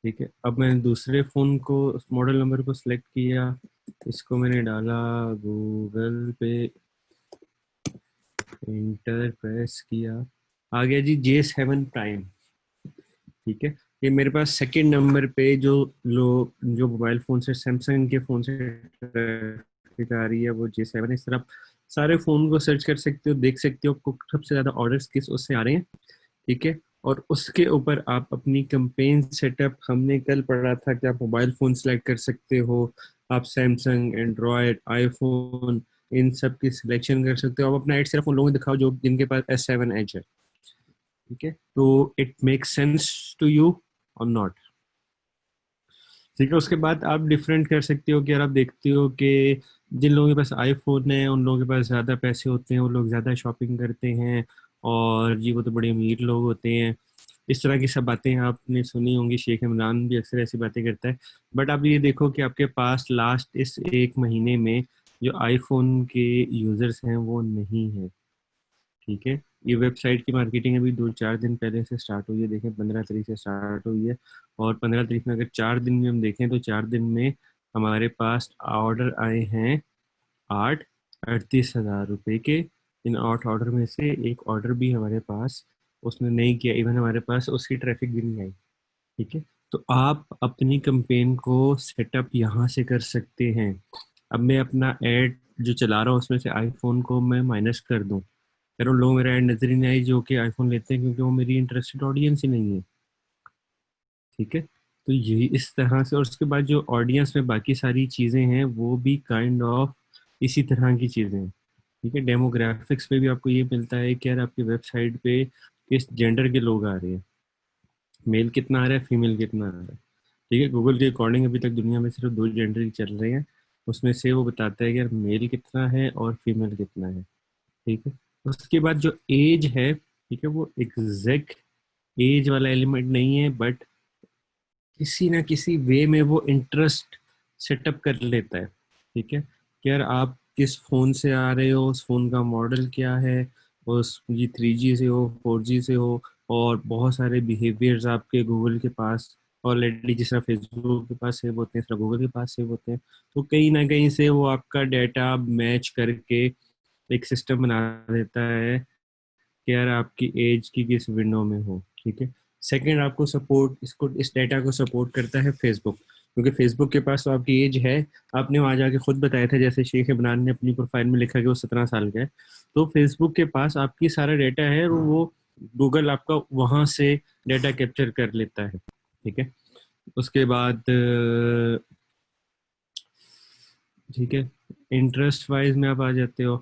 ठीक है, अब मैंने दूसरे फ़ोन को, मॉडल नंबर को सिलेक्ट किया, इसको मैंने डाला गूगल पे, इंटर प्रेस किया, आ गया जी J7 प्राइम। ठीक है, ये मेरे पास सेकंड नंबर पे जो लोग जो मोबाइल फ़ोन से, सैमसंग के फ़ोन से ट्रैफिक आ रही है वो J7 है। इस तरह आप सारे फ़ोन को सर्च कर सकते हो, देख सकते हो आपको सबसे ज़्यादा ऑर्डर्स किस उससे आ रहे हैं। ठीक है, और उसके ऊपर आप अपनी कैंपेन सेटअप, हमने कल पढ़ा था कि आप मोबाइल फ़ोन सेलेक्ट कर सकते हो, आप सैमसंग, एंड्रॉयड, आईफोन, इन सब की सिलेक्शन कर सकते हो। आप अपना एड सिर्फ उन लोगों को दिखाओ जो जिनके पास S7 एज है। ठीक है, तो it makes sense to you और नॉट। ठीक है, उसके बाद आप डिफरेंट कर सकते हो कि यार आप देखते हो कि जिन लोगों के पास आईफोन है उन लोगों के पास ज़्यादा पैसे होते हैं, वो लोग ज़्यादा शॉपिंग करते हैं, और जी वो तो बड़े अमीर लोग होते हैं। इस तरह की सब बातें आपने सुनी होंगी, शेख इमरान भी अक्सर ऐसी बातें करता है। बट आप ये देखो कि आपके पास लास्ट इस 1 महीने में जो आईफोन के यूज़र्स हैं वो नहीं है। ठीक है, ये वेबसाइट की मार्केटिंग अभी 2-4 दिन पहले से स्टार्ट हुई है, देखें 15 तारीख से स्टार्ट हुई है, और 15 तारीख में अगर 4 दिन में हम देखें तो 4 दिन में हमारे पास ऑर्डर आए हैं 38,000 रुपये के। इन 8 ऑर्डर में से एक ऑर्डर भी हमारे पास उसने नहीं किया, इवन हमारे पास उसकी ट्रैफिक भी नहीं आई। ठीक है, तो आप अपनी कैंपेन को सेटअप यहाँ से कर सकते हैं। अब मैं अपना ऐड जो चला रहा हूँ उसमें से आईफोन को मैं माइनस कर दूँ, यार उन लोगों मेरा ऐड नजर ही नहीं आई जो कि आईफोन लेते हैं, क्योंकि वो मेरी इंटरेस्टेड ऑडियंस ही नहीं है। ठीक है, तो यही इस तरह से, और उसके बाद जो ऑडियंस में बाकी सारी चीज़ें हैं वो भी काइंड ऑफ इसी तरह की चीज़ें हैं। ठीक है, डेमोग्राफिक्स पे भी आपको ये मिलता है कि यार आपकी वेबसाइट पे किस जेंडर के लोग आ रहे हैं, मेल कितना आ रहा है, फीमेल कितना आ रहा है। ठीक है, गूगल के अकॉर्डिंग अभी तक दुनिया में सिर्फ 2 जेंडर ही चल रहे हैं, उसमें से वो बताता है कि यार मेल कितना है और फीमेल कितना है। ठीक है, उसके बाद जो एज है, ठीक है, वो एग्जैक्ट एज वाला एलिमेंट नहीं है, बट किसी ना किसी वे में वो इंटरेस्ट सेटअप कर लेता है। ठीक है, कि यार आप किस फ़ोन से आ रहे हो, उस फ़ोन का मॉडल क्या है, उस ये 3G से हो, 4G से हो, और बहुत सारे बिहेवियर्स आपके गूगल के पास ऑलरेडी, जिस तरह फेसबुक के पास सेव होते हैं इस तरह गूगल के पास सेव होते हैं। तो कहीं ना कहीं से वो आपका डाटा मैच करके एक सिस्टम बना देता है कि यार आपकी एज की किस विंडो में हो। ठीक है, सेकंड आपको सपोर्ट, इसको इस डेटा को सपोर्ट करता है फेसबुक, क्योंकि फेसबुक के पास तो आपकी एज है। आपने वहाँ जाके खुद बताया था, जैसे शेख इमरान ने अपनी प्रोफाइल में लिखा कि वो 17 साल का है, तो फेसबुक के पास आपकी सारा डेटा है, और वो गूगल आपका वहाँ से डेटा कैप्चर कर लेता है। ठीक है, उसके बाद ठीक है, इंटरेस्ट वाइज में आप आ जाते हो।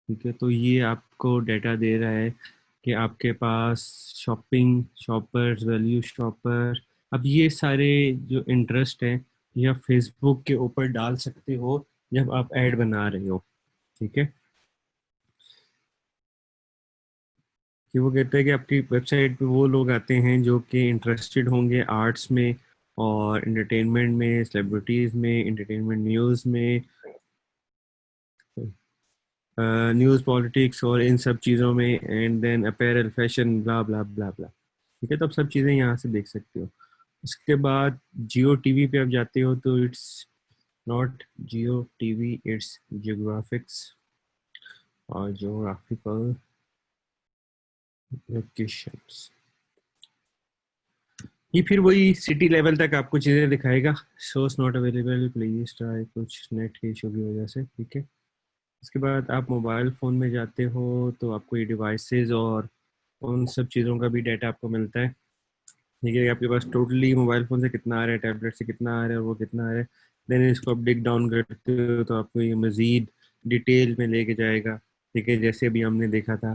ठीक है, तो ये आपको डेटा दे रहा है कि आपके पास शॉपिंग, शॉपर्स, वैल्यू शॉपर, अब ये सारे जो इंटरेस्ट हैं ये आप फेसबुक के ऊपर डाल सकते हो जब आप ऐड बना रहे हो। ठीक है, कि वो कहते हैं कि आपकी वेबसाइट पे वो लोग आते हैं जो कि इंटरेस्टेड होंगे आर्ट्स में और एंटरटेनमेंट में, सेलिब्रिटीज़ में, एंटरटेनमेंट न्यूज़ में, न्यूज़, पॉलिटिक्स और इन सब चीज़ों में, एंड देन अपैरल, फैशन, ब्ला ब्ला ब्ला ब्ला। ठीक है, तो आप सब चीज़ें यहाँ से देख सकते हो। उसके बाद जियो टीवी पे आप जाते हो तो it's not Jio TV, it's geographics और जियोग्राफिकल लोकेशंस। ये फिर वही सिटी लेवल तक आपको चीज़ें दिखाएगा। Source not available, please try, कुछ नेट के इशू की वजह से। ठीक है, उसके बाद आप मोबाइल फ़ोन में जाते हो तो आपको ये डिवाइसेस और उन सब चीज़ों का भी डाटा आपको मिलता है। ठीक है, आपके पास टोटली मोबाइल फ़ोन से कितना आ रहा है, टैबलेट से कितना आ रहा है, और वो कितना आ रहा है। देन इसको आप डिग डाउन करते हो तो आपको ये मज़ीद डिटेल में लेके जाएगा। ठीक है, जैसे अभी हमने देखा था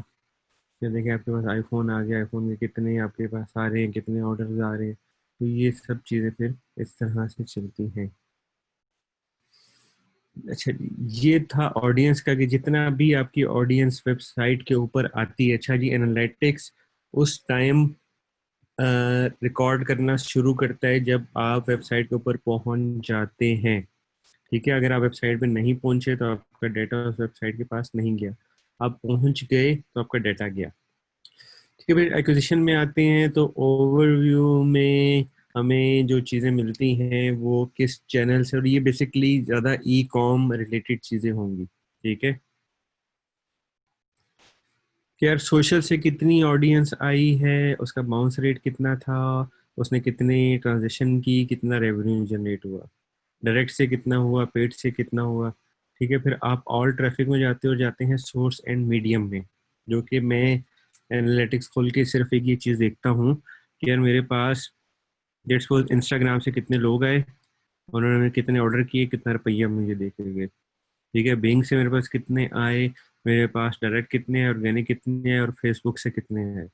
कि देखिए आपके पास आईफोन आ गया, आईफोन के कितने आपके पास आ रहे हैं, कितने ऑर्डर्स आ रहे हैं। तो ये सब चीज़ें फिर इस तरह से चलती हैं। अच्छा, ये था ऑडियंस का कि जितना भी आपकी ऑडियंस वेबसाइट के ऊपर आती है, अच्छा जी, एनालिटिक्स उस टाइम रिकॉर्ड करना शुरू करता है जब आप वेबसाइट के ऊपर पहुंच जाते हैं। ठीक है, अगर आप वेबसाइट पे नहीं पहुंचे तो आपका डाटा उस वेबसाइट के पास नहीं गया, आप पहुंच गए तो आपका डाटा गया। ठीक है, फिर एक्विजिशन में आते हैं तो ओवरव्यू में हमें जो चीज़ें मिलती हैं वो किस चैनल से, और ये बेसिकली ज़्यादा ई कॉम रिलेटेड चीज़ें होंगी। ठीक है, कि यार सोशल से कितनी ऑडियंस आई है, उसका बाउंस रेट कितना था, उसने कितने ट्रांजेक्शन की, कितना रेवेन्यू जनरेट हुआ, डायरेक्ट से कितना हुआ, पेड से कितना हुआ। ठीक है, फिर आप ऑल ट्रैफिक में जाते हो, जाते हैं सोर्स एंड मीडियम में, जो कि मैं एनालिटिक्स खोल के सिर्फ एक ये चीज़ देखता हूँ कि यार मेरे पास लेट्स सपोज इंस्टाग्राम से कितने लोग आए, उन्होंने कितने ऑर्डर किए, कितना रुपया मुझे दे के गए। ठीक है, बिंग से मेरे पास कितने आए, मेरे पास डायरेक्ट कितने हैं, ऑर्गेनिक कितने हैं, और फेसबुक से कितने हैं।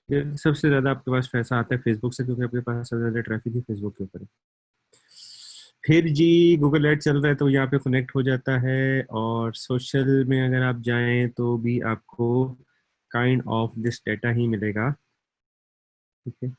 ये सबसे ज़्यादा आपके पास पैसा आता है फेसबुक से, क्योंकि आपके पास सबसे ज़्यादा ट्रैफिक ही फेसबुक के ऊपर है। फिर जी गूगल एड चल रहा है तो यहाँ पे कनेक्ट हो जाता है, और सोशल में अगर आप जाएं तो भी आपको काइंड ऑफ दिस डेटा ही मिलेगा। ठीक है,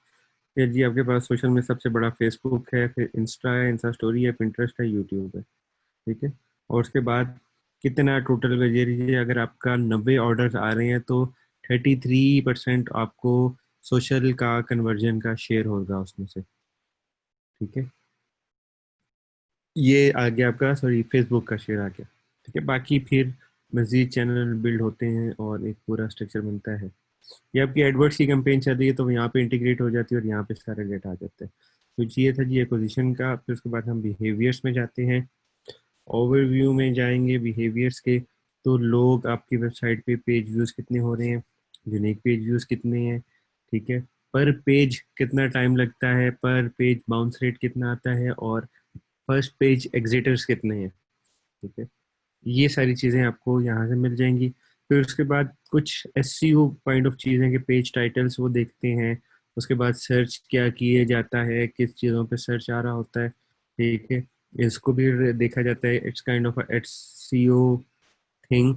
फिर जी आपके पास सोशल में सबसे बड़ा फेसबुक है, फिर इंस्टा है, इंस्टा स्टोरी है, पिंटरेस्ट है, यूट्यूब है। ठीक है, और उसके बाद कितना टोटल वेरिएशन, अगर आपका 90 ऑर्डर्स आ रहे हैं तो 33% आपको सोशल का कन्वर्जन का शेयर होगा उसमें से। ठीक है, ये आ गया आपका, सॉरी, फेसबुक का शेयर आ गया। ठीक है, बाकी फिर मजीद चैनल बिल्ड होते हैं और एक पूरा स्ट्रक्चर बनता है। ये आपकी एडवर्ड्स की कैंपेन चल रही है तो यहाँ पे इंटीग्रेट हो जाती है और यहाँ पे सारे डेटा आ जाते हैं। तो ये था जी एक्विजिशन का। फिर उसके बाद हम बिहेवियर्स में जाते हैं, ओवरव्यू में जाएंगे बिहेवियर्स के। तो लोग आपकी वेबसाइट पे पेज व्यूज कितने हो रहे हैं, यूनिक पेज व्यूज कितने हैं, ठीक है, पर पेज कितना टाइम लगता है, पर पेज बाउंस रेट कितना आता है, और फर्स्ट पेज एग्जिटर्स कितने हैं। ठीक है, ये सारी चीज़ें आपको यहाँ से मिल जाएंगी। फिर उसके बाद कुछ एसईओ पॉइंट ऑफ चीज़ें कि पेज टाइटल्स वो देखते हैं। उसके बाद सर्च क्या किए जाता है, किस चीज़ों पे सर्च आ रहा होता है। ठीक है, इसको भी देखा जाता है, it's kind of SEO thing.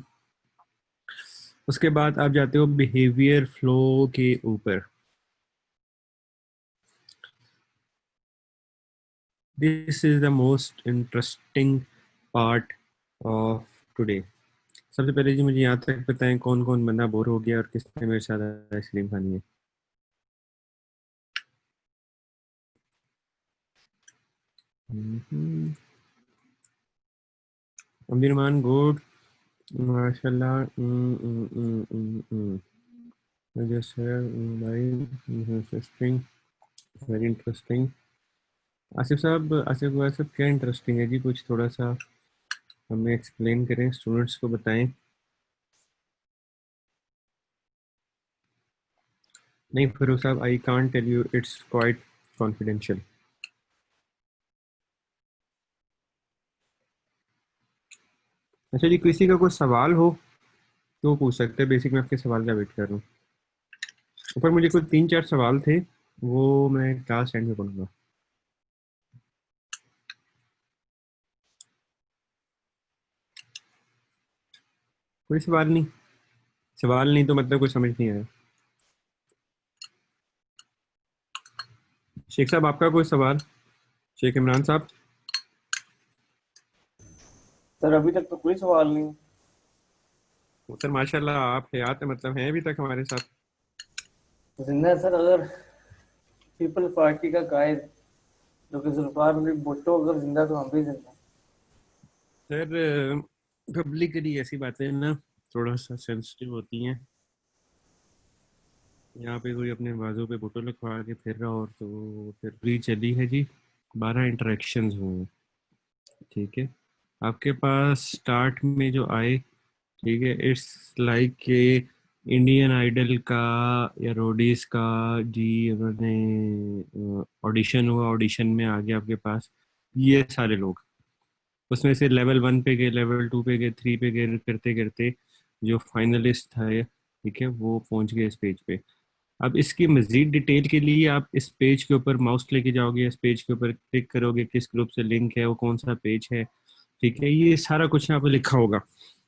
उसके बाद आप जाते हो बिहेवियर फ्लो के ऊपर। This is the most interesting part of today. सबसे पहले जी मुझे यहाँ तक बताएं कौन कौन बंदा बोर हो गया और किसने मेरे साथ आइसक्रीम खानी है। अब्दुलरहमान गुड, माशाल्लाह। जैसे भाई इंटरेस्टिंग, वेरी इंटरेस्टिंग। आसिफ साहब, आसिफ क्या इंटरेस्टिंग है जी, कुछ थोड़ा सा हमें एक्सप्लेन करें, स्टूडेंट्स को बताएं। नहीं फरूख साहब, I can't tell you, it's quite confidential. अच्छा जी, किसी का कोई सवाल हो तो पूछ सकते हैं, बेसिक मैं आपके सवाल का वेट कर रहा हूँ। ऊपर मुझे कुछ 3-4 सवाल थे, वो मैं क्लास एंड में पढ़ूंगा। कोई सवाल नहीं? सवाल नहीं तो मतलब कुछ समझ नहीं आया। शेख साहब, आपका कोई सवाल? शेख इमरान साहब। सर अभी तक तो कोई सवाल नहीं। सर माशाल्लाह, आप हयात है, मतलब हैं अभी तक हमारे साथ। जिंदा है सर, अगर पीपल्स पार्टी का कायद जो कि जुल्फार अली भुट्टो अगर जिंदा तो हम भी जिंदा। सर पब्लिकली ऐसी बातें ना थोड़ा सा सेंसिटिव होती हैं। यहाँ पे कोई अपने बाजू पे फोटो लिखवा के फिर रहा, और तो फिर फ्री चली है जी, 12 इंटरेक्शंस हुए हैं। ठीक है, आपके पास स्टार्ट में जो आए, ठीक है, इट्स लाइक के इंडियन आइडल का या रोडीज का जी, उन्होंने ऑडिशन हुआ, ऑडिशन में आ गया आपके पास ये सारे लोग। उसमें से लेवल 1 पे गए, लेवल 2 पे गए, 3 पे गए, करते करते जो फाइनलिस्ट था, ठीक है, वो पहुंच गए इस पेज पे। अब इसकी मजीद डिटेल के लिए आप इस पेज के ऊपर माउस लेके जाओगे, इस पेज के ऊपर क्लिक करोगे, किस ग्रुप से लिंक है, वो कौन सा पेज है, ठीक है, ये सारा कुछ यहाँ पे लिखा होगा।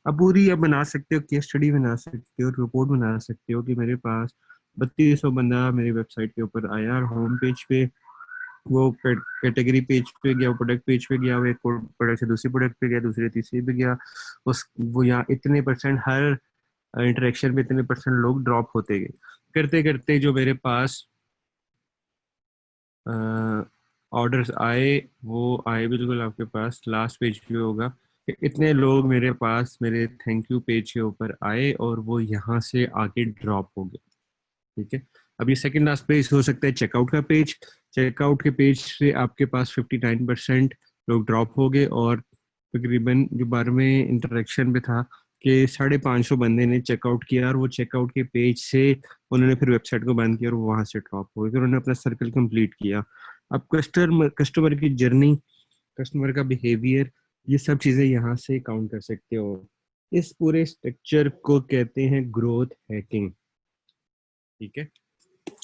अब पूरी आप बना सकते हो, केस स्टडी बना सकते हो, रिपोर्ट बना सकते हो कि मेरे पास 3200 बंदा मेरी वेबसाइट के ऊपर आया और होम पेज पे वो कैटेगरी पेज पे गया, वो प्रोडक्ट पेज पे गया, वो एक प्रोडक्ट से दूसरी प्रोडक्ट पे गया, दूसरे तीसरे पे गया, उस वो यहाँ इतने परसेंट हर इंटरेक्शन में इतने परसेंट लोग ड्रॉप होते गए। करते करते जो मेरे पास ऑर्डर्स आए, वो आए बिल्कुल आपके पास लास्ट पेज पे होगा कि इतने लोग मेरे पास मेरे थैंक यू पेज के ऊपर आए और वो यहाँ से आके ड्रॉप हो गए। ठीक है, अब ये सेकंड लास्ट पेज हो सकता है चेकआउट का पेज। चेकआउट के पेज से आपके पास 59% लोग ड्रॉप हो गए और तकरीबन जो 12वें इंटरेक्शन पे था कि 550 बंदे ने चेकआउट किया और वो चेकआउट के पेज से उन्होंने फिर वेबसाइट को बंद किया और वो वहां से ड्रॉप हो गए, फिर उन्होंने अपना सर्कल कंप्लीट किया। अब कस्टमर की जर्नी, कस्टमर का बिहेवियर, ये सब चीजें यहाँ से काउंट कर सकते हो। इस पूरे स्ट्रक्चर को कहते हैं ग्रोथ हैकिंग। ठीक है,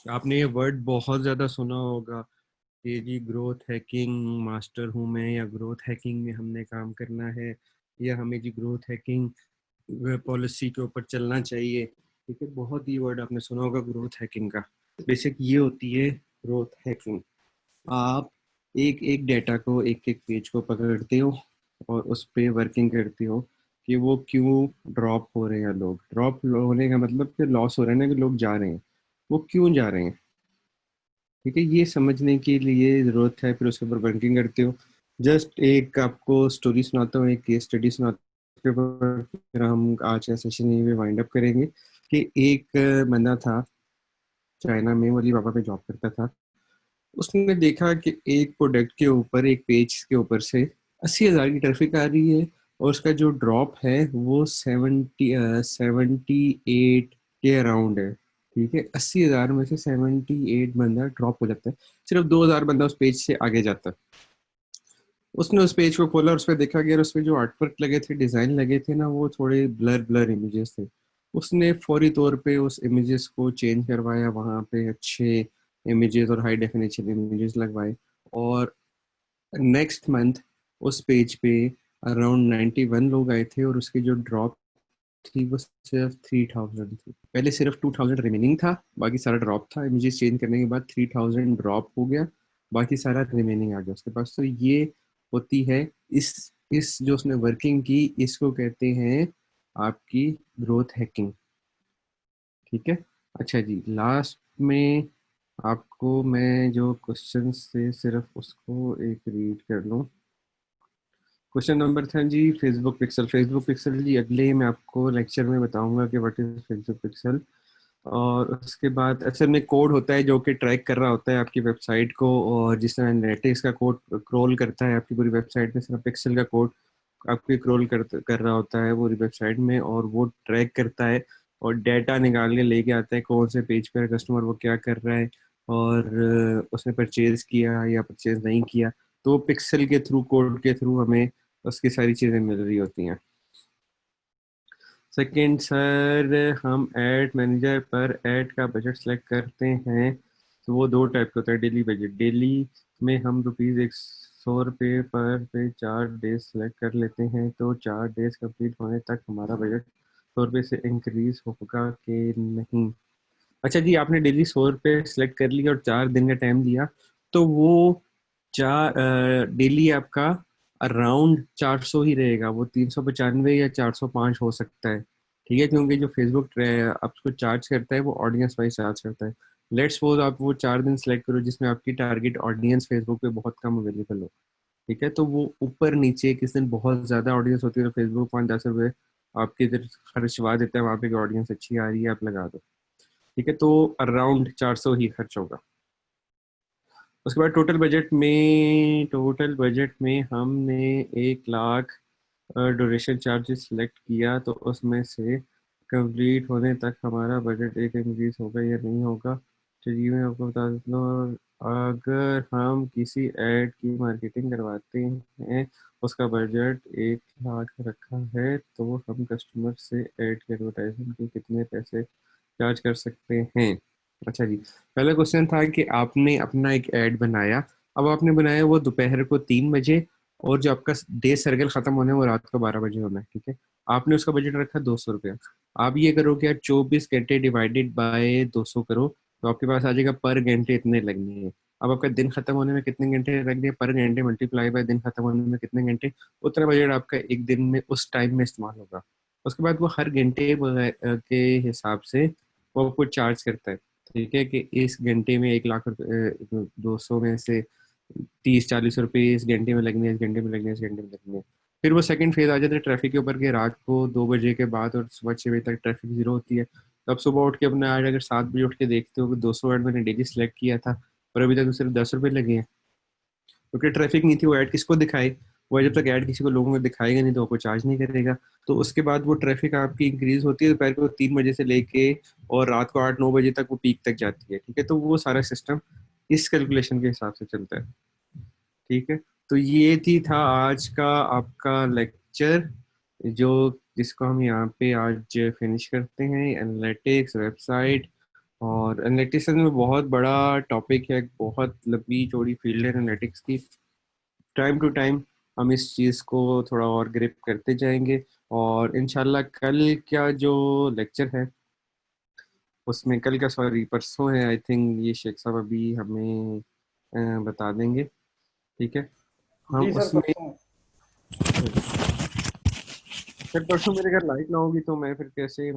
आपने ये वर्ड बहुत ज्यादा सुना होगा कि जी ग्रोथ हैकिंग मास्टर हूँ मैं, या ग्रोथ हैकिंग में हमने काम करना है, या हमें जी ग्रोथ हैकिंग पॉलिसी के ऊपर चलना चाहिए। ठीक है, बहुत ही वर्ड आपने सुना होगा ग्रोथ हैकिंग का। बेसिक ये होती है ग्रोथ हैकिंग। आप एक एक डेटा को, एक एक पेज को पकड़ते हो और उस पे वर्किंग करते हो कि वो क्यों ड्रॉप हो रहे हैं। लोग ड्रॉप होने का मतलब कि लॉस हो रहा है ना, कि लोग जा रहे हैं, वो क्यों जा रहे हैं। ठीक है, ये समझने के लिए ज़रूरत है, फिर उसके ऊपर वर्किंग करते हो। जस्ट एक आपको स्टोरी सुनाता हूँ, एक केस स्टडी सुनाता हूँ, उसके ऊपर फिर हम आज का सेशन ये वाइंड अप करेंगे कि एक बंदा था चाइना में, वो अलीबाबा पे जॉब करता था। उसने देखा कि एक प्रोडक्ट के ऊपर, एक पेज के ऊपर से 80,000 की ट्रैफिक आ रही है और उसका जो ड्रॉप है वो 78 के अराउंड है। ठीक है, 80,000 में से 78 बंदा ड्रॉप हो जाता है, सिर्फ 2,000 बंदा उस पेज से आगे जाता है। उसने उस पेज को खोला और उस पर देखा कि यार उस पर जो आर्टवर्क लगे थे, डिजाइन लगे थे ना, वो थोड़े ब्लर ब्लर इमेजेस थे। उसने फौरी तौर पे उस इमेजेस को चेंज करवाया, वहां पे अच्छे इमेजेस और हाई डेफिनेशन इमेजेस लगवाए, और नेक्स्ट मंथ उस पेज पे अराउंड 91 लोग आए थे और उसकी जो ड्रॉप थी वो सिर्फ 3000 थी। पहले सिर्फ 2000 रिमेनिंग था, बाकी सारा ड्रॉप था। इमेजेस चेंज करने के बाद 3000 ड्रॉप हो गया, बाकी सारा रिमेनिंग आ गया उसके पास। तो ये होती है इस जो उसने वर्किंग की, इसको कहते हैं आपकी ग्रोथ हैकिंग। ठीक है, अच्छा जी, लास्ट में आपको मैं जो क्वेश्चन से सिर्फ उसको एक रीड कर लूँ। क्वेश्चन नंबर था जी फेसबुक पिक्सल। फेसबुक पिक्सल जी अगले मैं आपको लेक्चर में बताऊंगा कि व्हाट इज फेसबुक पिक्सल। और उसके बाद अक्सर में कोड होता है जो कि ट्रैक कर रहा होता है आपकी वेबसाइट को, और जिस तरह एनालिटिक्स का कोड क्रोल करता है आपकी पूरी वेबसाइट में, सिर्फ पिक्सल का कोड आपके क्रोल कर रहा होता है पूरी वेबसाइट में, और वो ट्रैक करता है और डेटा निकाल के लेके आता है कौन से पेज पर कस्टमर वो क्या कर रहा है, और उसने परचेज किया या परचेज नहीं किया। तो पिक्सल के थ्रू, कोड के थ्रू हमें उसकी सारी चीज़ें मिल रही होती हैं। सेकंड सर, हम एड मैनेजर पर ऐड का बजट सेलेक्ट करते हैं तो वो दो टाइप का होता है। डेली बजट, डेली में हम ₹100 पर पे 4 डेज सेलेक्ट कर लेते हैं, तो 4 डेज कंप्लीट होने तक हमारा बजट ₹100 से इंक्रीज होगा कि नहीं। अच्छा जी, आपने डेली ₹100 सेलेक्ट कर लिया और 4 दिन का टाइम दिया, तो वो चार डेली आपका अराउंड 400 ही रहेगा, वो 395 या 405 हो सकता है। ठीक है, क्योंकि जो फेसबुक आपको चार्ज करता है वो ऑडियंस वाइज चार्ज करता है। लेट्स सपोज आप वो 4 दिन सेलेक्ट करो जिसमें आपकी टारगेट ऑडियंस फेसबुक पे बहुत कम अवेलेबल हो। ठीक है, तो वो ऊपर नीचे किस दिन बहुत ज़्यादा ऑडियंस होती है तो फेसबुक 5-10 रुपये आपके इधर खर्चवा देता है, वहाँ पे ऑडियंस अच्छी आ रही है आप लगा दो। ठीक है, तो अराउंड 400 ही खर्च होगा। उसके बाद टोटल बजट में हमने 1 लाख डोनेशन चार्जेस सिलेक्ट किया, तो उसमें से कंप्लीट होने तक हमारा बजट एक इंक्रीज होगा या नहीं होगा। चलिए मैं आपको बता देता हूँ। अगर हम किसी ऐड की मार्केटिंग करवाते हैं, उसका बजट 1 लाख रखा है, तो हम कस्टमर से ऐड के एडवर्टाइजमेंट के कितने पैसे चार्ज कर सकते हैं। अच्छा जी, पहला क्वेश्चन था कि आपने अपना एक ऐड बनाया। अब आपने बनाया वो दोपहर को 3 बजे और जो आपका डे सर्कल खत्म होना है वो रात को 12 बजे होना है, ठीक है। आपने उसका बजट रखा 200 रुपया। आप ये करो कि यार 24 घंटे डिवाइडेड बाय 200 करो, तो आपके पास आ जाएगा पर घंटे इतने लगने हैं। अब आपका दिन खत्म होने में कितने घंटे लग गए, पर घंटे मल्टीप्लाई बाय दिन खत्म होने में कितने घंटे, उतना बजट आपका एक दिन में उस टाइम में इस्तेमाल होगा। उसके बाद वो हर घंटे के हिसाब से वो आपको चार्ज करता है, ठीक है, कि इस घंटे में 1 लाख रुपए 200 में से 30-40 रुपए इस घंटे में लगने हैं, इस घंटे में लगने हैं, इस घंटे में लगने हैं। फिर वो सेकंड फेज आ जाता है ट्रैफिक के ऊपर, के रात को 2 बजे के बाद और सुबह 6 बजे तक ट्रैफिक जीरो होती है। तो अब सुबह उठ के अपने आज अगर 7 बजे उठ के देखते हो कि 200 ऐड मैंने डेली सेलेक्ट किया था और अभी तक तो सिर्फ 10 रुपए लगे हैं, क्योंकि ट्रैफिक नहीं थी। वो ऐड किसको दिखाए, वो जब तक ऐड किसी को लोगों को दिखाएगा नहीं तो आपको चार्ज नहीं करेगा। तो उसके बाद वो ट्रैफिक आपकी इंक्रीज होती है दोपहर को 3 बजे से लेके और रात को 8-9 बजे तक वो पीक तक जाती है, ठीक है। तो वो सारा सिस्टम इस कैलकुलेशन के हिसाब से चलता है, ठीक है। तो ये थी था आज का आपका लेक्चर, जो जिसको हम यहाँ पे आज फिनिश करते हैं। एनालिटिक्स वेबसाइट और एनालिटिक्स में बहुत बड़ा टॉपिक है, बहुत लंबी चौड़ी फील्ड है एनालिटिक्स की। टाइम टू टाइम हम इस चीज़ को थोड़ा और ग्रिप करते जाएंगे। और इंशाल्लाह कल क्या जो लेक्चर है उसमें, कल का सॉरी परसों है आई थिंक, ये शेख साहब अभी हमें बता देंगे, ठीक है। हम जी सर उसमें परसों। फिर परसों मेरे घर लाइट ना होगी तो मैं फिर कैसे